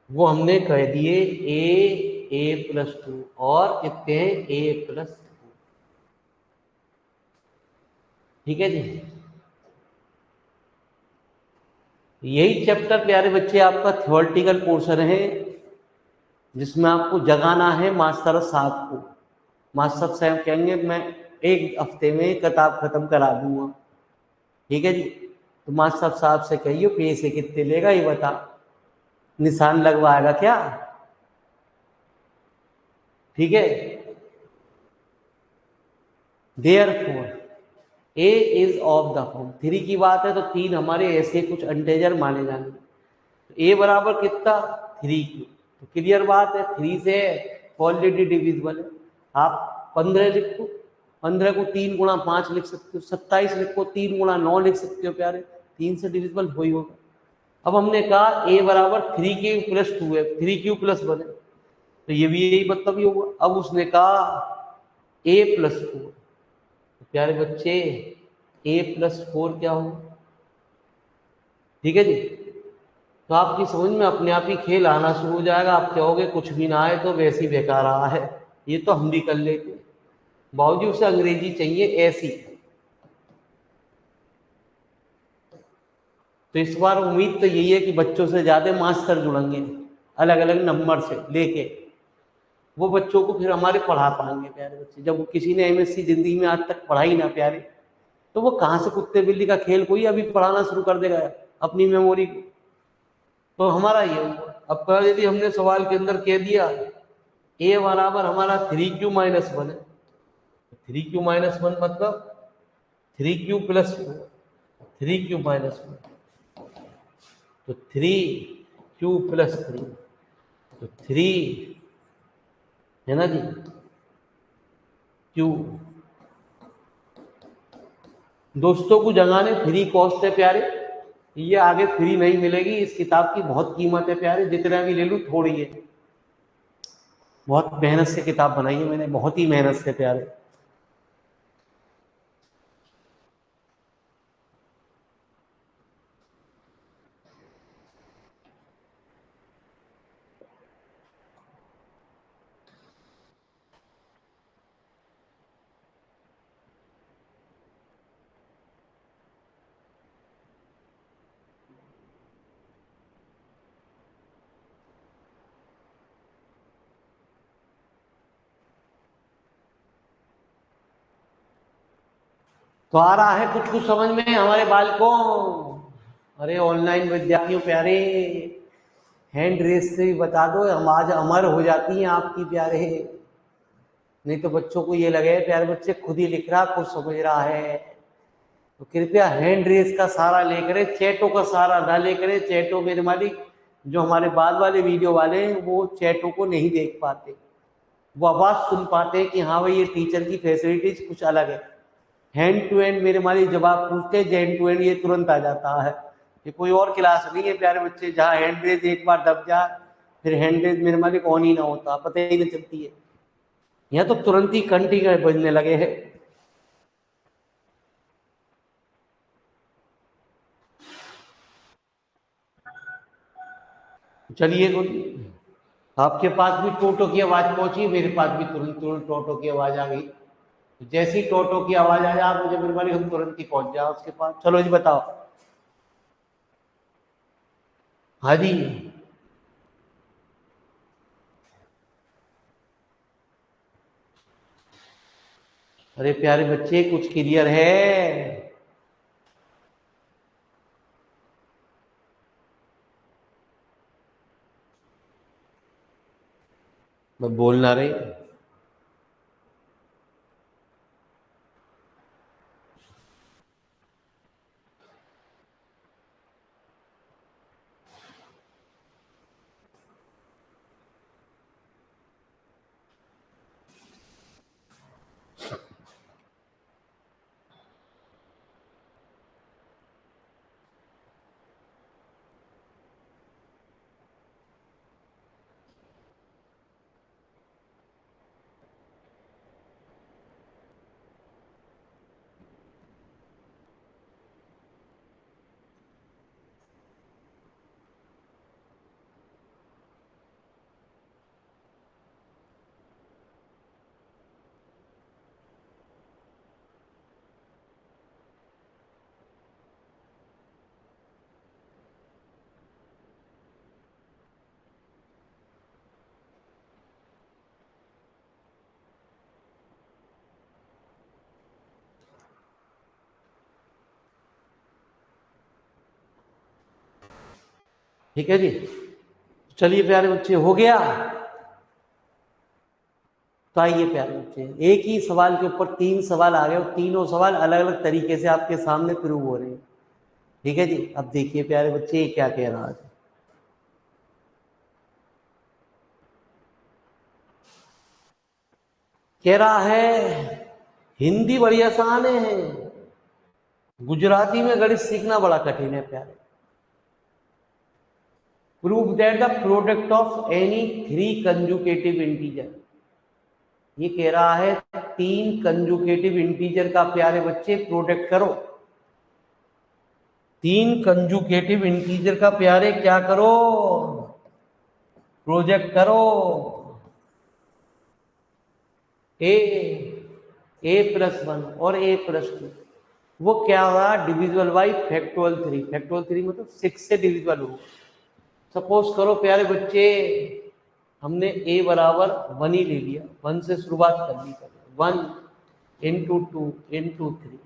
वो हमने कह दिए a+2 और कितने हैं a+2। ठीक है जी, यही चैप्टर प्यारे बच्चे आपका थ्योरेटिकल पोर्शन है जिसमें आपको जगाना है मास्टर साहब को। मास्टर साहब कहेंगे मैं एक हफ्ते में किताब खत्म करा दूंगा। ठीक है जी, तो मास्टर साहब से कहिए पैसे कितने लेगा ये बता, निशान लगवाएगा क्या? ठीक है, therefore A is of the form, 3 की बात है तो 3 हमारे ऐसे कुछ इंटीजर माने जाएंगे। ए बराबर कितना 3 तो क्लियर बात है 3 से ऑलरेडी डिविजिबल है। आप 15 लिखो, 15 को 3 गुणा 5 लिख सकते हो, 27 लिखो 3 गुणा 9 लिख सकते हो प्यारे, 3 से डिविजिबल हो ही होगा। अब हमने कहा a बराबर 3^2 है, 3^1 है, तो ये भी यही मतलब ही होगा। अब उसने कहा a+4, तो प्यारे बच्चे a+4 क्या होगा? ठीक है जी, तो आपकी समझ में अपने आप ही खेल आना शुरू हो जाएगा। आप कहोगे कुछ भी ना आए तो वैसे ही बेकार रहा है, ये तो हम भी कर लेते, बावजूद से अंग्रेजी चाहिए ऐसी। तो इस बार उम्मीद तो यही है कि बच्चों से ज्यादा मास्टर जुड़ेंगे अलग अलग नंबर से लेके, वो बच्चों को फिर हमारे पढ़ा पाएंगे प्यारे बच्चे। जब वो किसी ने एमएससी जिंदगी में आज तक पढ़ाई ना प्यारे, तो वो कहाँ से कुत्ते बिल्ली का खेल कोई अभी पढ़ाना शुरू कर देगा अपनी मेमोरी को। तो हमारा ये हुआ। अब यदि हमने सवाल के अंदर कह दिया a बराबर हमारा 3q-1 है, 3q-1 मतलब 3q+4, 3 क्यूब -1, तो 3 क्यूब +3, तो 3 है ना जी क्यू। दोस्तों को जगाने फ्री कॉस्ट है प्यारे, ये आगे फ्री नहीं मिलेगी, इस किताब की बहुत कीमत है प्यारे, जितना भी ले लूँ थोड़ी है। बहुत मेहनत से किताब बनाई है मैंने, बहुत ही मेहनत से प्यारे। तो आ रहा है कुछ कुछ समझ में हमारे बालकों? अरे ऑनलाइन विद्यार्थियों प्यारे, हैंड रेस से भी बता दो, हम आज अमर हो जाती हैं आपकी प्यारे। नहीं तो बच्चों को ये लगे प्यारे बच्चे खुद ही लिख रहा, कुछ समझ रहा है। तो कृपया हैंड रेस का सहारा लेकर, चैटों का सहारा ना लेकर। चैटों मेरे मालिक जो हमारे बाद वाले वीडियो वाले हैं वो चैटों को नहीं देख पाते, वो आवाज सुन पाते हैं कि हाँ भाई ये टीचर की फैसिलिटीज कुछ अलग है। हैंड टू हैंड मेरे मालिक जब आप पूछते हैं हैंड टू हैंड ये तुरंत आ जाता है। ये कोई और क्लास नहीं है प्यारे बच्चे जहाँ हैंड रेज एक बार दब जाए फिर हैंड रेज मेरे मालिक ऑन ही ना होता, पता ही नहीं चलती है। यहाँ तो तुरंत ही घंटी बजने लगे हैं। चलिए बोलिए, आपके पास भी टोटो की आवाज पहुंची, मेरे पास भी तुरंत तुरंत टोटो की आवाज आ गई। जैसी टोटो की आवाज आ जाए आप मुझे मेरे मालिक हम तुरंत ही पहुंच जाओ उसके पास। चलो जी बताओ। हाँ जी, अरे प्यारे बच्चे कुछ क्लियर है? मैं बोल ना रही। ठीक है जी, चलिए प्यारे बच्चे हो गया। तो आइए प्यारे बच्चे, एक ही सवाल के ऊपर 3 सवाल आ गए और तीनों सवाल अलग अलग तरीके से आपके सामने प्रूव हो रहे हैं। ठीक है जी, अब देखिए प्यारे बच्चे ये क्या कह रहा है। कह रहा है हिंदी बड़ी आसान है, गुजराती में गणित सीखना बड़ा कठिन है प्यारे। Prove that the product of any 3 conjugative integer. ये कह रहा है 3 कंजुगेटिव इंटीजर का प्यारे बच्चे प्रोडक्ट करो। 3 कंजुगेटिव इंटीजर का प्यारे क्या करो? प्रोजेक्ट करो। a+1 और a+2 वो क्या हुआ? Divisible by factorial 3। फैक्टोरियल 3 मतलब 6 से डिविजिबल हो। सपोज करो प्यारे बच्चे हमने a बराबर 1 ही ले लिया, 1 से शुरुआत कर दी। 1 × 2 × 3,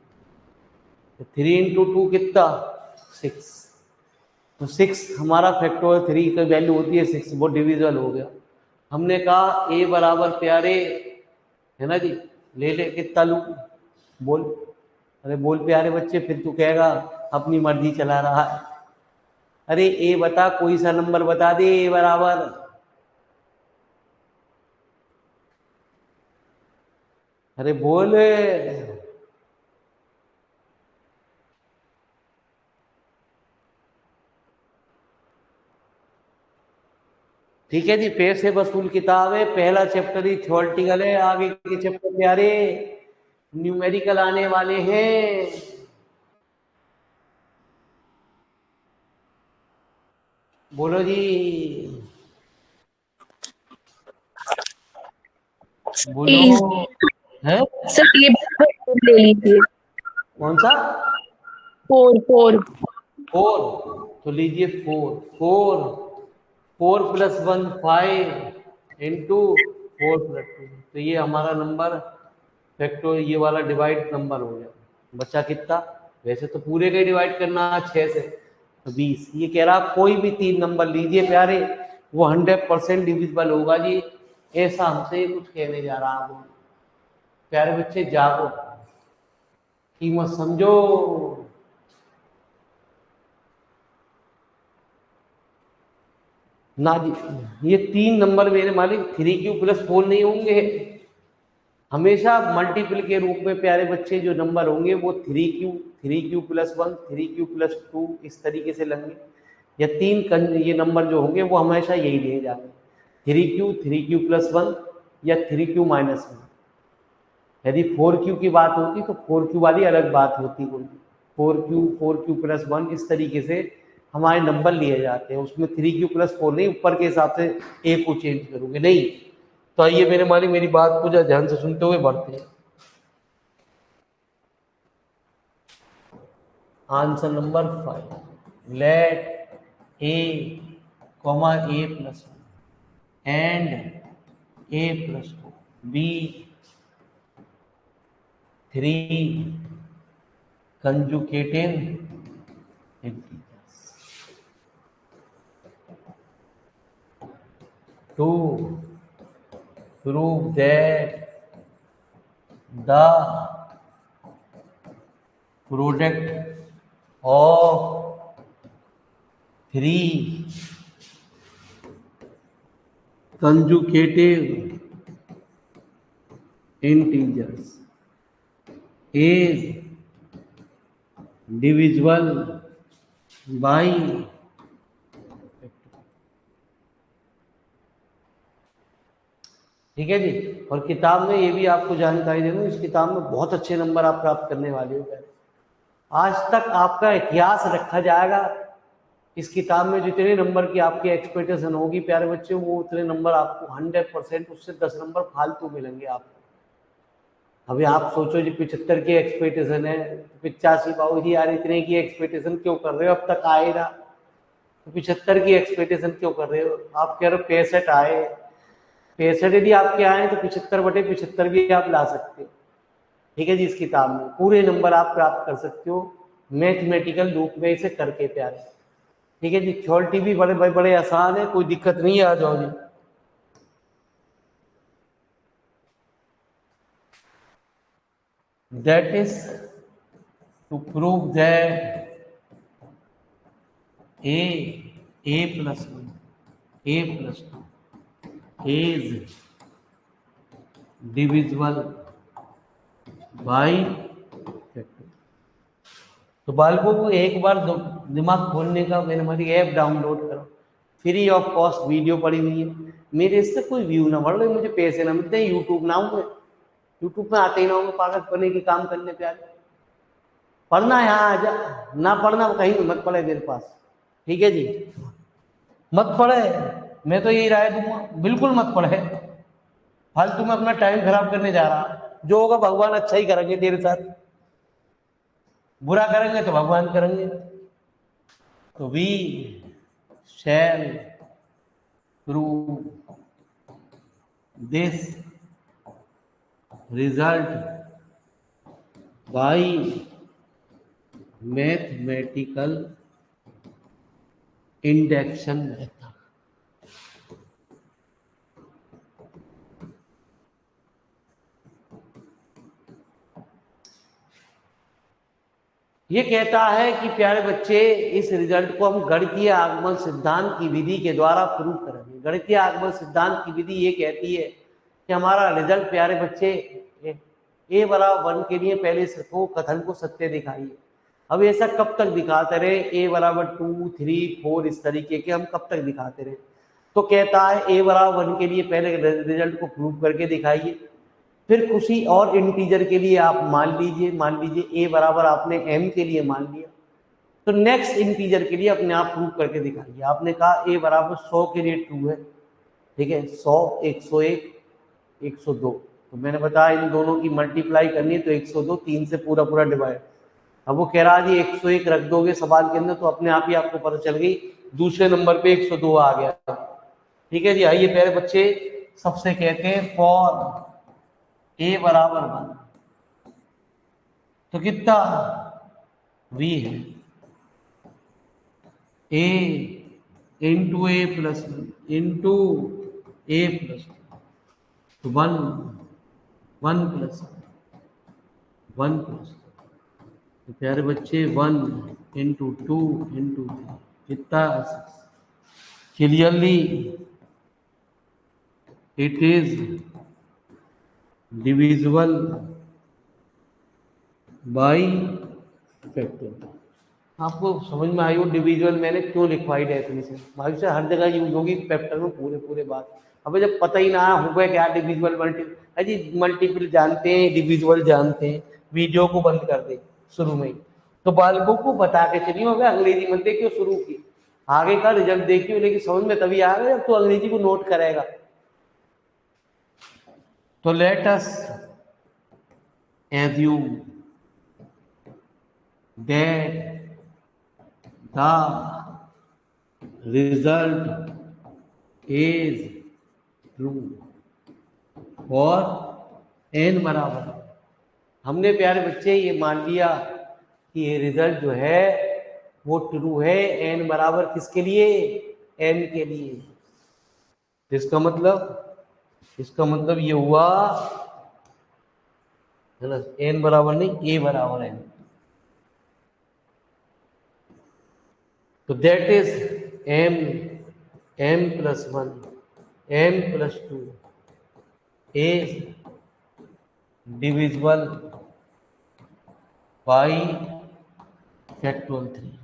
3 × 2 कितना? 6। तो 6 हमारा फैक्टोरियल 3 की वैल्यू होती है 6, वो डिविजिबल हो गया। हमने कहा a बराबर प्यारे है ना जी, ले ले कितना लूं? बोल, अरे बोल प्यारे बच्चे, फिर तू कहेगा अपनी मर्जी चला रहा है। अरे ए बता, कोई सा नंबर बता दे ए बराबर। अरे बोल। ठीक है जी, पैसे वसूल किताब है, पहला चैप्टर ही थ्योरेटिकल है, आगे के चैप्टर प्यारे न्यूमेरिकल आने वाले हैं। बोलो जी, बोलो। प्लीज है सर, ये ले लीजिए। कौन सा? 4 4। 4। तो लीजिए 4। 4 4 + 1 5 इंटू 4 + 2, तो ये हमारा नंबर फैक्टर, ये वाला डिवाइड नंबर हो गया। बचा कितना? वैसे तो पूरे का ही डिवाइड करना है 6 से, तो 20। ये कह रहा कोई भी 3 नंबर लीजिए प्यारे, वो 100% डिविजिबल होगा जी। ऐसा हमसे कुछ कहने जा रहा हूँ। प्यारे बच्चे जागो, कीमत समझो। ना जी, ये 3 नंबर मेरे मालिक 3q + 4 नहीं होंगे। हमेशा मल्टीपल के रूप में प्यारे बच्चे जो नंबर होंगे वो 3q, 3q + 1, 3q + 2 इस तरीके से लेंगे। या ये नंबर जो होंगे वो हमेशा यही लिए जाएंगे, 3q, 3q + 1 या 3q - 1। यदि 4q की बात होती तो 4q वाली अलग बात होती कोई, 4q, 4q + 1 इस तरीके से हमारे नंबर लिए जाते हैं। उसमें 3q + 4 नहीं, ऊपर के हिसाब से एक को चेंज करोगे नहीं। तो आइए मेरे मालिक, मेरी बात को ध्यान से सुनते हुए बढ़ते हैं। Answer number 5, let a, a + 1 and a + 2 be 3 conjugative integers. To prove that the product of 3 conjugative integers is divisible by, ठीक है जी। और किताब में ये भी आपको जानकारी दे दूं, इस किताब में बहुत अच्छे नंबर आप प्राप्त करने वाले हो। आज तक आपका इतिहास रखा जाएगा। इस किताब में जितने नंबर की आपकी एक्सपेक्टेशन होगी प्यारे बच्चे, वो उतने नंबर आपको 100%, उससे 10 नंबर फालतू मिलेंगे आपको। अभी आप सोचो जी 75 की एक्सपेक्टेशन है, 85 बाबू जी यार इतने की एक्सपेक्टेशन क्यों कर रहे हो, अब तक आए ना। तो 75 की एक्सपेक्टेशन क्यों कर रहे हो? आप कह रहे हो 65 आए, 65 यदि आपके आए तो 75/75 भी आप ला सकते हो। ठीक है जी, इस किताब में पूरे नंबर आप प्राप्त कर सकते हो मैथमेटिकल रूप में इसे करके प्यारे। ठीक है जी, थ्योरेटी भी बड़े बड़े बड़े आसान है, कोई दिक्कत नहीं है। आ जाओ जी। That is to prove that a + 1 a + 2 is divisible by factor. तो बालकों को एक बार दिमाग खोलने का मेरे हमारी ऐप डाउनलोड करो, फ्री ऑफ कॉस्ट वीडियो पड़ी हुई है। मेरे इससे कोई व्यू ना बढ़ रहे, मुझे पैसे ना मिलते हैं, यूट्यूब ना हूँ मैं, यूट्यूब में आते ही ना हूँ पागल बने की काम करने प्यारे। पढ़ना है यहाँ आ जा, ना पढ़ना कहीं मत पड़े मेरे पास। ठीक है जी, मत पढ़े, मैं तो यही राय दूंगा, बिल्कुल मत पढ़े। फालतू में अपना टाइम खराब करने जा रहा। जो होगा भगवान अच्छा ही करेंगे तेरे साथ, बुरा करेंगे तो भगवान करेंगे। तो we shall prove this result by mathematical induction method. ये कहता है कि प्यारे बच्चे इस रिजल्ट को हम गणितीय आगमन सिद्धांत की विधि के द्वारा प्रूव करेंगे। गणितीय आगमन सिद्धांत की विधि ये कहती है कि हमारा रिजल्ट प्यारे बच्चे a बराबर 1 के लिए पहले इसको कथन को सत्य दिखाइए। अब ऐसा कब तक दिखाते रहे, a बराबर 2, 3, 4 इस तरीके के हम कब तक दिखाते रहे। तो कहता है a बराबर 1 के लिए पहले रिजल्ट को प्रूव करके दिखाइए, फिर किसी और इंटीजर के लिए आप मान लीजिए a बराबर आपने m के लिए मान लिया, तो नेक्स्ट इंटीजर के लिए अपने आप प्रूव करके दिखाइए। आपने कहा a बराबर 100 के लिए ट्रू है, ठीक है, 100, 101, 102, तो मैंने बताया इन दोनों की मल्टीप्लाई करनी है तो 102 3 से पूरा पूरा डिवाइड। अब वो कह रहा जी 101 रख दोगे सवाल के अंदर तो अपने आप ही आपको पता चल गई, दूसरे नंबर पे 102 आ गया। ठीक है जी, आइए प्यारे बच्चे सबसे कहते हैं फॉर a बराबर 1 तो कितना v है a into a plus 1 into a plus 1 1 plus 1 plus, तो प्यारे बच्चे 1 इंटू 2 इंटू 3 कितना, clearly it is divisible by factor. आपको समझ में आई हो डिविजिबल मैंने क्यों लिखवाई डेफिनेशन, भाई से हर जगह यूज होगी फैक्टर में पूरे बात। अब जब पता ही ना होगा क्या डिविजिबल मल्टीपल, अजी मल्टीपल जानते हैं डिविजिबल जानते हैं, वीडियो को बंद कर दे शुरू में ही, तो बालकों को बता के चलिए होगा अंग्रेजी मत देखियो शुरू की, आगे का रिजल्ट देखियो, लेकिन समझ में तभी आएगा जब तो अंग्रेजी को नोट करेगा। तो let us assume that the result is true for n बराबर, हमने प्यारे बच्चे ये मान लिया कि ये रिजल्ट जो है वो ट्रू है n बराबर किसके लिए, n के लिए। इसका मतलब ये हुआ है ना, n बराबर नहीं a बराबर n, तो that is m plus 1 m plus 2 is divisible by factorial 3।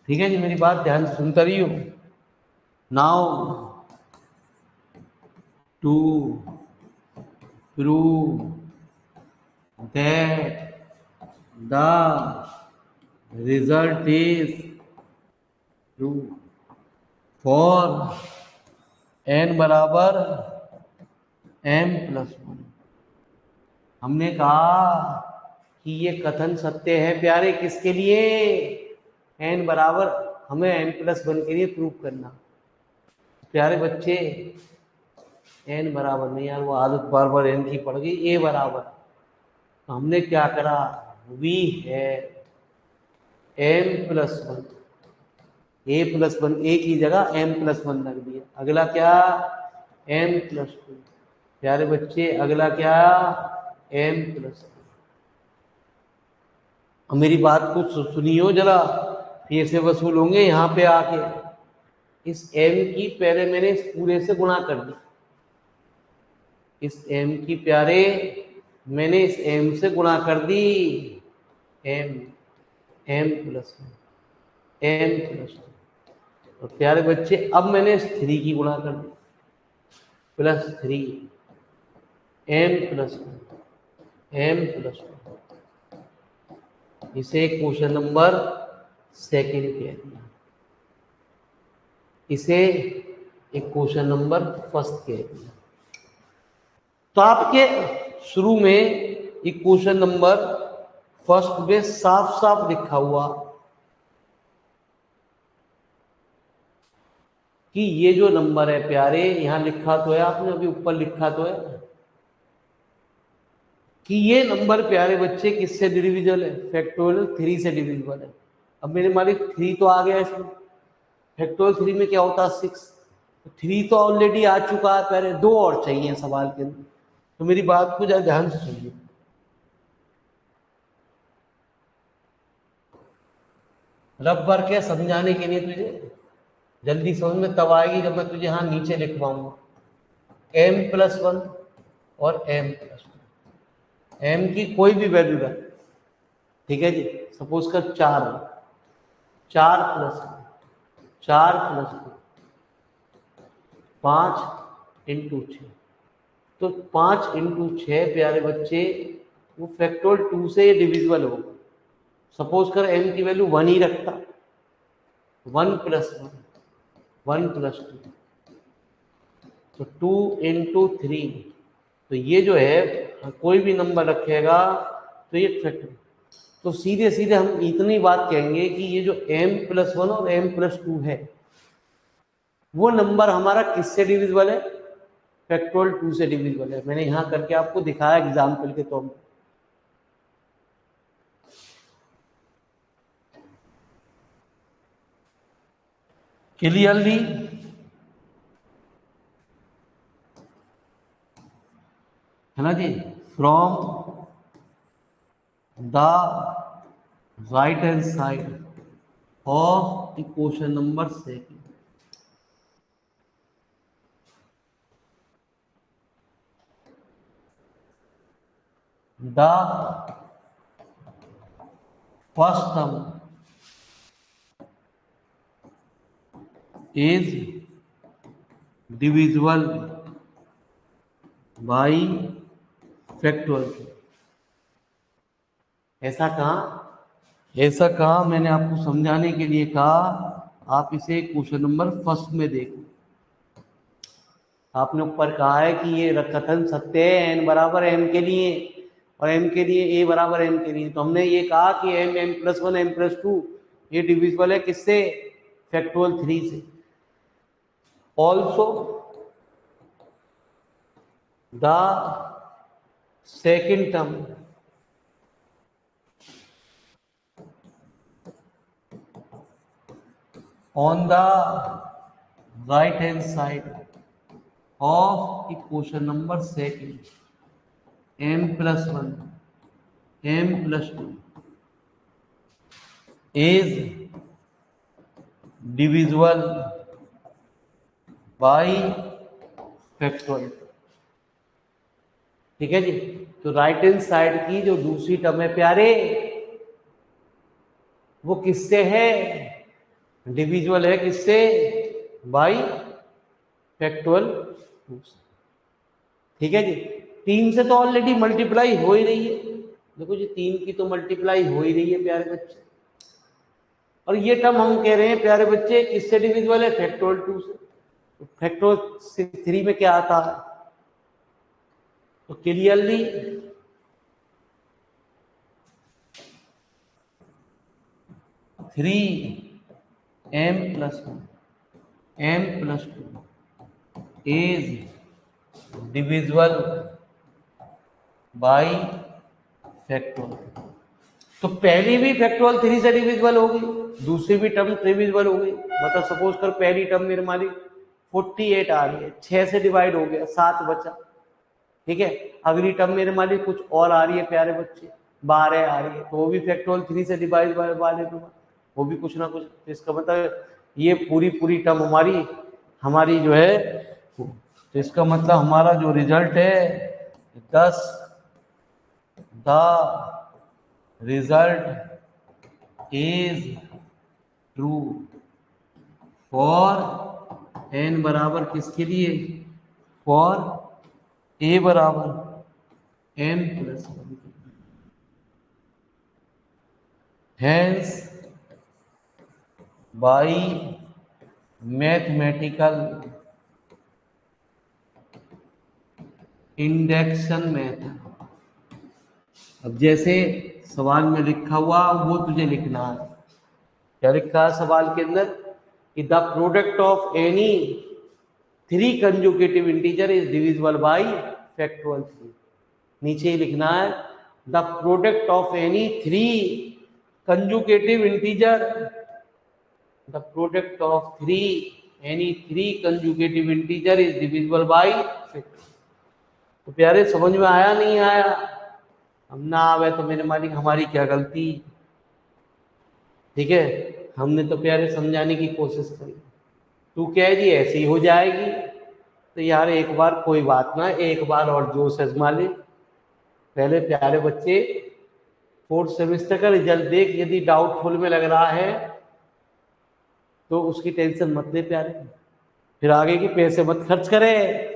ठीक है जी, मेरी बात ध्यान से सुनता रही हो। Now to prove that the result is true for n बराबर m प्लस 1, हमने कहा कि ये कथन सत्य है प्यारे किसके लिए, n बराबर हमें m प्लस 1 के लिए प्रूव करना। प्यारे बच्चे n बराबर नहीं, यार वो आदत बार बार n की पड़ गई, a बराबर, तो हमने क्या करा, v है m plus 1, a plus 1 a की जगह m प्लस 1 रख दिया। अगला क्या, m प्लस 2, प्यारे बच्चे अगला क्या, m प्लस 2। अब मेरी बात को सुनियो जरा, पैसे वसूल होंगे यहाँ पे आके। इस m की पहले मैंने इस पूरे से गुणा कर दी, इस m की प्यारे मैंने इस m से गुणा कर दी, m प्लस 2 और प्यारे बच्चे अब मैंने इस 3 की गुणा कर दी प्लस 3 m प्लस 2 इसे क्वेश्चन नंबर सेकंड कह दिया, इसे एक क्वेश्चन नंबर फर्स्ट कह दिया। तो आपके शुरू में एक क्वेश्चन नंबर फर्स्ट में साफ साफ लिखा हुआ कि ये जो नंबर है प्यारे, यहां लिखा तो है आपने, अभी ऊपर लिखा तो है कि ये नंबर प्यारे बच्चे किससे डिविजिबल है, फैक्टोरियल 3 से डिविजिबल है। अब मेरे मालिक 3 तो आ गया इसमें, फैक्टोरियल 3 में क्या होता है 6, 3 तो ऑलरेडी आ चुका है, पहले 2 और चाहिए सवाल के अंदर। तो मेरी बात को जरा ध्यान से सुनिए, रफ वर्क है समझाने के लिए, तुझे जल्दी समझ में तब आएगी जब मैं तुझे यहाँ नीचे लिखवाऊंगा m+1 और m+2। m की कोई भी वैल्यू रख, ठीक है जी। सपोज कर 4 4+2 5 × 6, तो 5 × 6 प्यारे बच्चे वो फैक्टोरियल 2 से डिविजिबल होगा। सपोज कर m की वैल्यू 1 ही रखता, 1+1 1+2, तो 2 × 3, तो ये जो है कोई भी नंबर रखेगा तो ये फैक्टर, तो सीधे सीधे हम इतनी बात कहेंगे कि ये जो m+1 और m+2 है वो नंबर हमारा किससे डिविजिबल है, फैक्टोरियल 2 से डिविजिबल है। मैंने यहाँ करके आपको दिखाया एग्जाम्पल के तौर पर। क्लियरली है ना जी। From the right hand side of equation number 2, the first term is divisible by factorial। ऐसा कहा मैंने आपको समझाने के लिए कहा। आप इसे क्वेश्चन नंबर 1 में देखो, आपने ऊपर कहा है कि ये कथन सत्य है n बराबर m के लिए और m के लिए a बराबर m के लिए। तो हमने ये कहा कि m+1 m+2 ये डिविजिबल है किससे, फैक्टोरियल 3 से। Also the second term on the right hand side of equation number 2, m+1 m+2 is divisible by factorial। ठीक है जी। तो राइट हैंड साइड की जो दूसरी टर्म है प्यारे वो किससे है, डिविजिबल है किससे, बाई फैक्टोरियल 2 से। ठीक है जी। 3 से तो ऑलरेडी मल्टीप्लाई हो ही रही है, देखो जी 3 की तो मल्टीप्लाई हो ही रही है प्यारे बच्चे। और ये टर्म हम कह रहे हैं प्यारे बच्चे किससे डिविजिबल है, फैक्टोरियल 2 से। तो फैक्टोरियल 3 में क्या आता है, तो clearly three m+1 m+2 is divisible by factorial. तो पहली भी फैक्टोरियल 3 से डिविजिबल होगी, दूसरी भी टर्म डिविजिबल होगी। मतलब सपोज कर पहली टर्म मेरे मालिक 48 आ रही है, 6 से डिवाइड हो गया 7 बचा। ठीक है, अगली टर्म मेरे मालिक कुछ और आ रही है प्यारे बच्चे 12 आ रही है, तो वो भी फैक्टोरियल 3 से डिवाइड वाले दूंगा, वो भी कुछ ना कुछ। तो इसका मतलब ये पूरी टर्म हमारी जो है, तो इसका मतलब हमारा जो रिजल्ट है 10, the result is true for n बराबर किसके लिए, फॉर a बराबर m+1। Hence by mathematical induction method. अब जैसे सवाल में लिखा हुआ वो तुझे लिखना है। क्या लिखा है सवाल के अंदर, कि the product of any 3 conjugative integer is divisible by factorial 3। नीचे ही लिखना है, the product of any 3 conjugative integer, the product of 3 conjugative integer is divisible by factorial. तो प्यारे समझ में आया नहीं आया, हम ना आवे तो मेरे मालिक हमारी क्या गलती। ठीक है, हमने तो प्यारे समझाने की कोशिश करी, तू कह जी ऐसे ही हो जाएगी, तो यार एक बार कोई बात ना, एक बार और जोश आजमा ले। पहले प्यारे बच्चे 4th सेमेस्टर का रिजल्ट देख, यदि डाउटफुल में लग रहा है तो उसकी टेंशन मत ले प्यारे, फिर आगे के पैसे मत खर्च करे।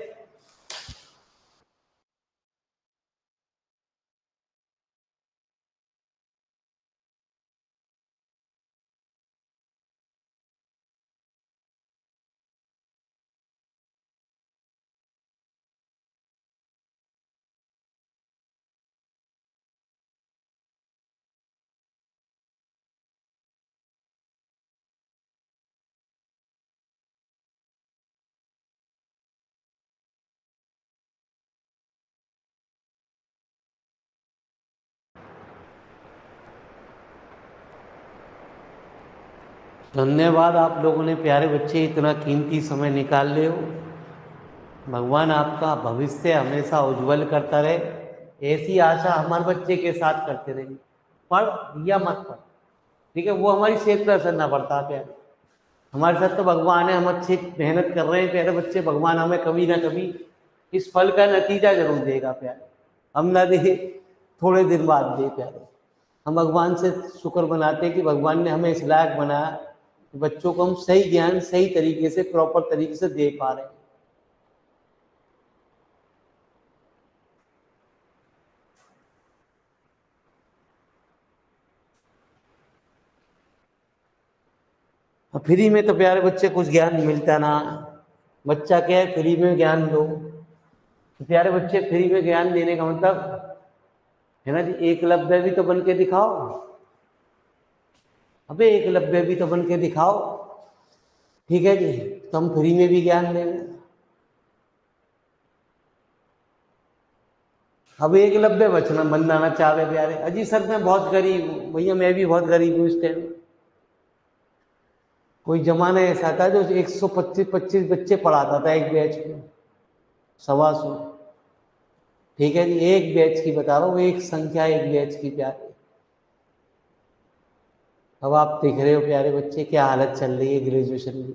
धन्यवाद आप लोगों ने प्यारे बच्चे इतना कीमती समय निकाल ले हो। भगवान आपका भविष्य हमेशा उज्जवल करता रहे, ऐसी आशा हमारे बच्चे के साथ करते रहेंगे। पढ़ या मत पढ़, ठीक है, वो हमारी सेहत पर असर ना पड़ता प्यारे। हमारे साथ तो भगवान है, हम अच्छी मेहनत कर रहे हैं प्यारे बच्चे, भगवान हमें कभी ना कभी इस फल का नतीजा जरूर देगा प्यारे। हम ना दे, थोड़े दिन बाद दे प्यारे। हम भगवान से शुक्र मनाते हैं कि भगवान ने हमें इस लायक बनाया कि बच्चों को हम सही ज्ञान सही तरीके से प्रॉपर तरीके से दे पा रहे हैं। फ्री में तो प्यारे बच्चे कुछ ज्ञान मिलता ना, बच्चा क्या है फ्री में ज्ञान दो, तो प्यारे बच्चे फ्री में ज्ञान देने का मतलब है ना जी, एकलव्य भी तो बन के दिखाओ। अबे एकलव्य भी तो बन के दिखाओ, ठीक है जी, तो हम फ्री में भी ज्ञान देंगे। अब एकलव्य बचना बनाना चाह रहे प्यारे, अजी सर मैं बहुत गरीब हूँ, भैया मैं भी बहुत गरीब हूँ इस टाइम। कोई जमाना ऐसा था जो 125 बच्चे पढ़ाता था एक बैच में, 125। ठीक है जी, एक बैच की बता रहा हूँ, एक संख्या एक बैच की प्यारे। अब आप देख रहे हो प्यारे बच्चे क्या हालत चल रही है ग्रेजुएशन की।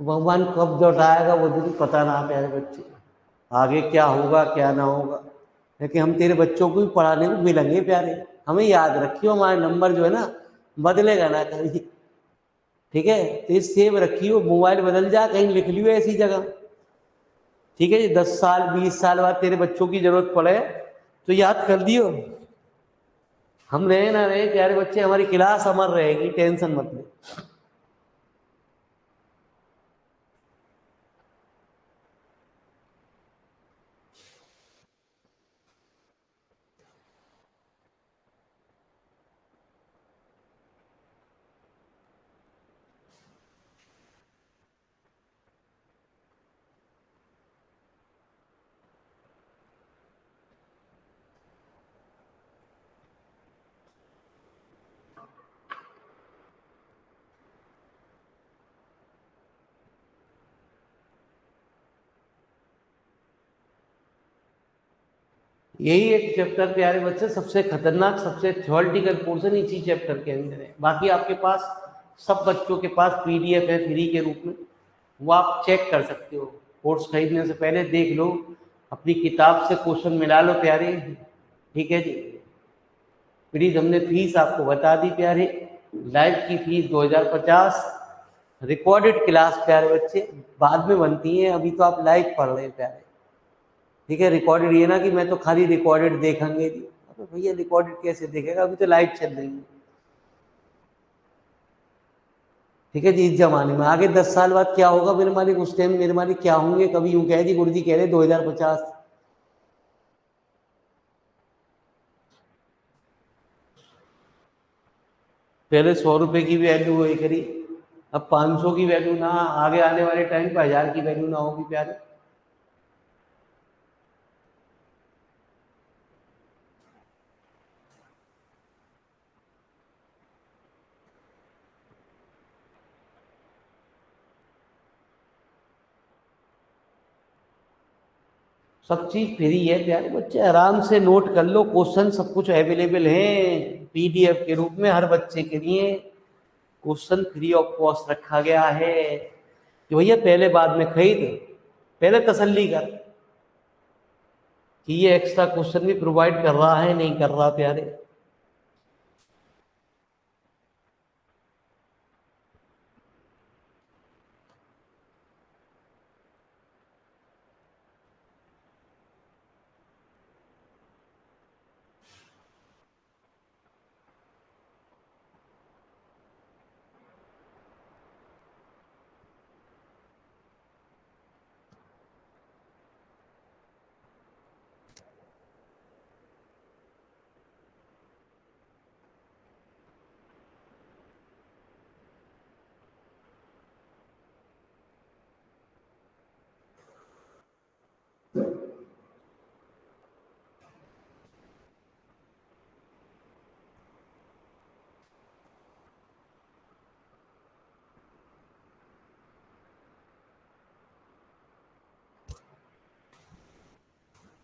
भगवान कब लौटाएगा वो दिन पता ना प्यारे बच्चे, आगे क्या होगा क्या ना होगा, लेकिन हम तेरे बच्चों को भी पढ़ाने को मिलेंगे प्यारे। हमें याद रखियो, हमारे नंबर जो है ना बदलेगा ना कभी, ठीक है, तो ये सेव रखियो, मोबाइल बदल जा कहीं लिख लियो ऐसी जगह, ठीक है जी। 10 साल 20 साल बाद तेरे बच्चों की जरूरत पड़े तो याद कर दियो। हम रहे ना रहे प्यारे बच्चे, हमारी क्लास अमर रहेगी, टेंशन मत ले। यही एक चैप्टर प्यारे बच्चे सबसे खतरनाक, सबसे थ्योरेटिकल पोर्शन इसी चैप्टर के अंदर है। बाकी आपके पास सब बच्चों के पास पीडीएफ है फ्री के रूप में, वो आप चेक कर सकते हो। कोर्स खरीदने से पहले देख लो, अपनी किताब से क्वेश्चन मिला लो प्यारे, ठीक है जी। प्लीज हमने फीस आपको बता दी प्यारे, लाइव की फीस 2050, रिकॉर्डेड क्लास प्यारे बच्चे बाद में बनती है, अभी तो आप लाइव पढ़ रहे हैं प्यारे, ठीक है। रिकॉर्डेड ये ना कि मैं तो खाली रिकॉर्डेड देखेंगे जी, अरे भैया रिकॉर्डेड कैसे देखेगा, अभी तो लाइव चल रही है, ठीक है जी। इस जमाने में आगे 10 साल बाद क्या होगा मेरे मालिक, उस टाइम मेरे मालिक क्या होंगे, कभी यूं कहे जी गुरु जी कह रहे 2050। पहले 100 रुपए की वैल्यू हुई करी, अब 500 की वैल्यू ना, आगे आने वाले टाइम पर 1000 की वैल्यू ना होगी प्यारे। सब चीज फ्री है प्यारे बच्चे, आराम से नोट कर लो, क्वेश्चन सब कुछ अवेलेबल है पीडीएफ के रूप में हर बच्चे के लिए। क्वेश्चन फ्री ऑफ कॉस्ट रखा गया है कि भैया पहले बाद में खरीद, पहले तसल्ली कर कि ये एक्स्ट्रा क्वेश्चन भी प्रोवाइड कर रहा है नहीं कर रहा प्यारे।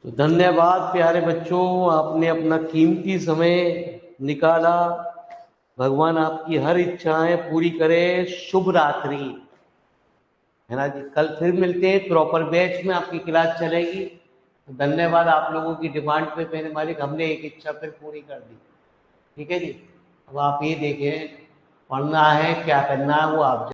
तो धन्यवाद प्यारे बच्चों, आपने अपना कीमती समय निकाला। भगवान आपकी हर इच्छाएं पूरी करे। शुभ रात्रि, है ना जी। कल फिर मिलते हैं, प्रॉपर बैच में आपकी क्लास चलेगी। तो धन्यवाद आप लोगों की डिमांड पे मेरे मालिक, हमने एक इच्छा फिर पूरी कर दी। ठीक है जी। अब आप ये देखें, पढ़ना है क्या करना है वो आप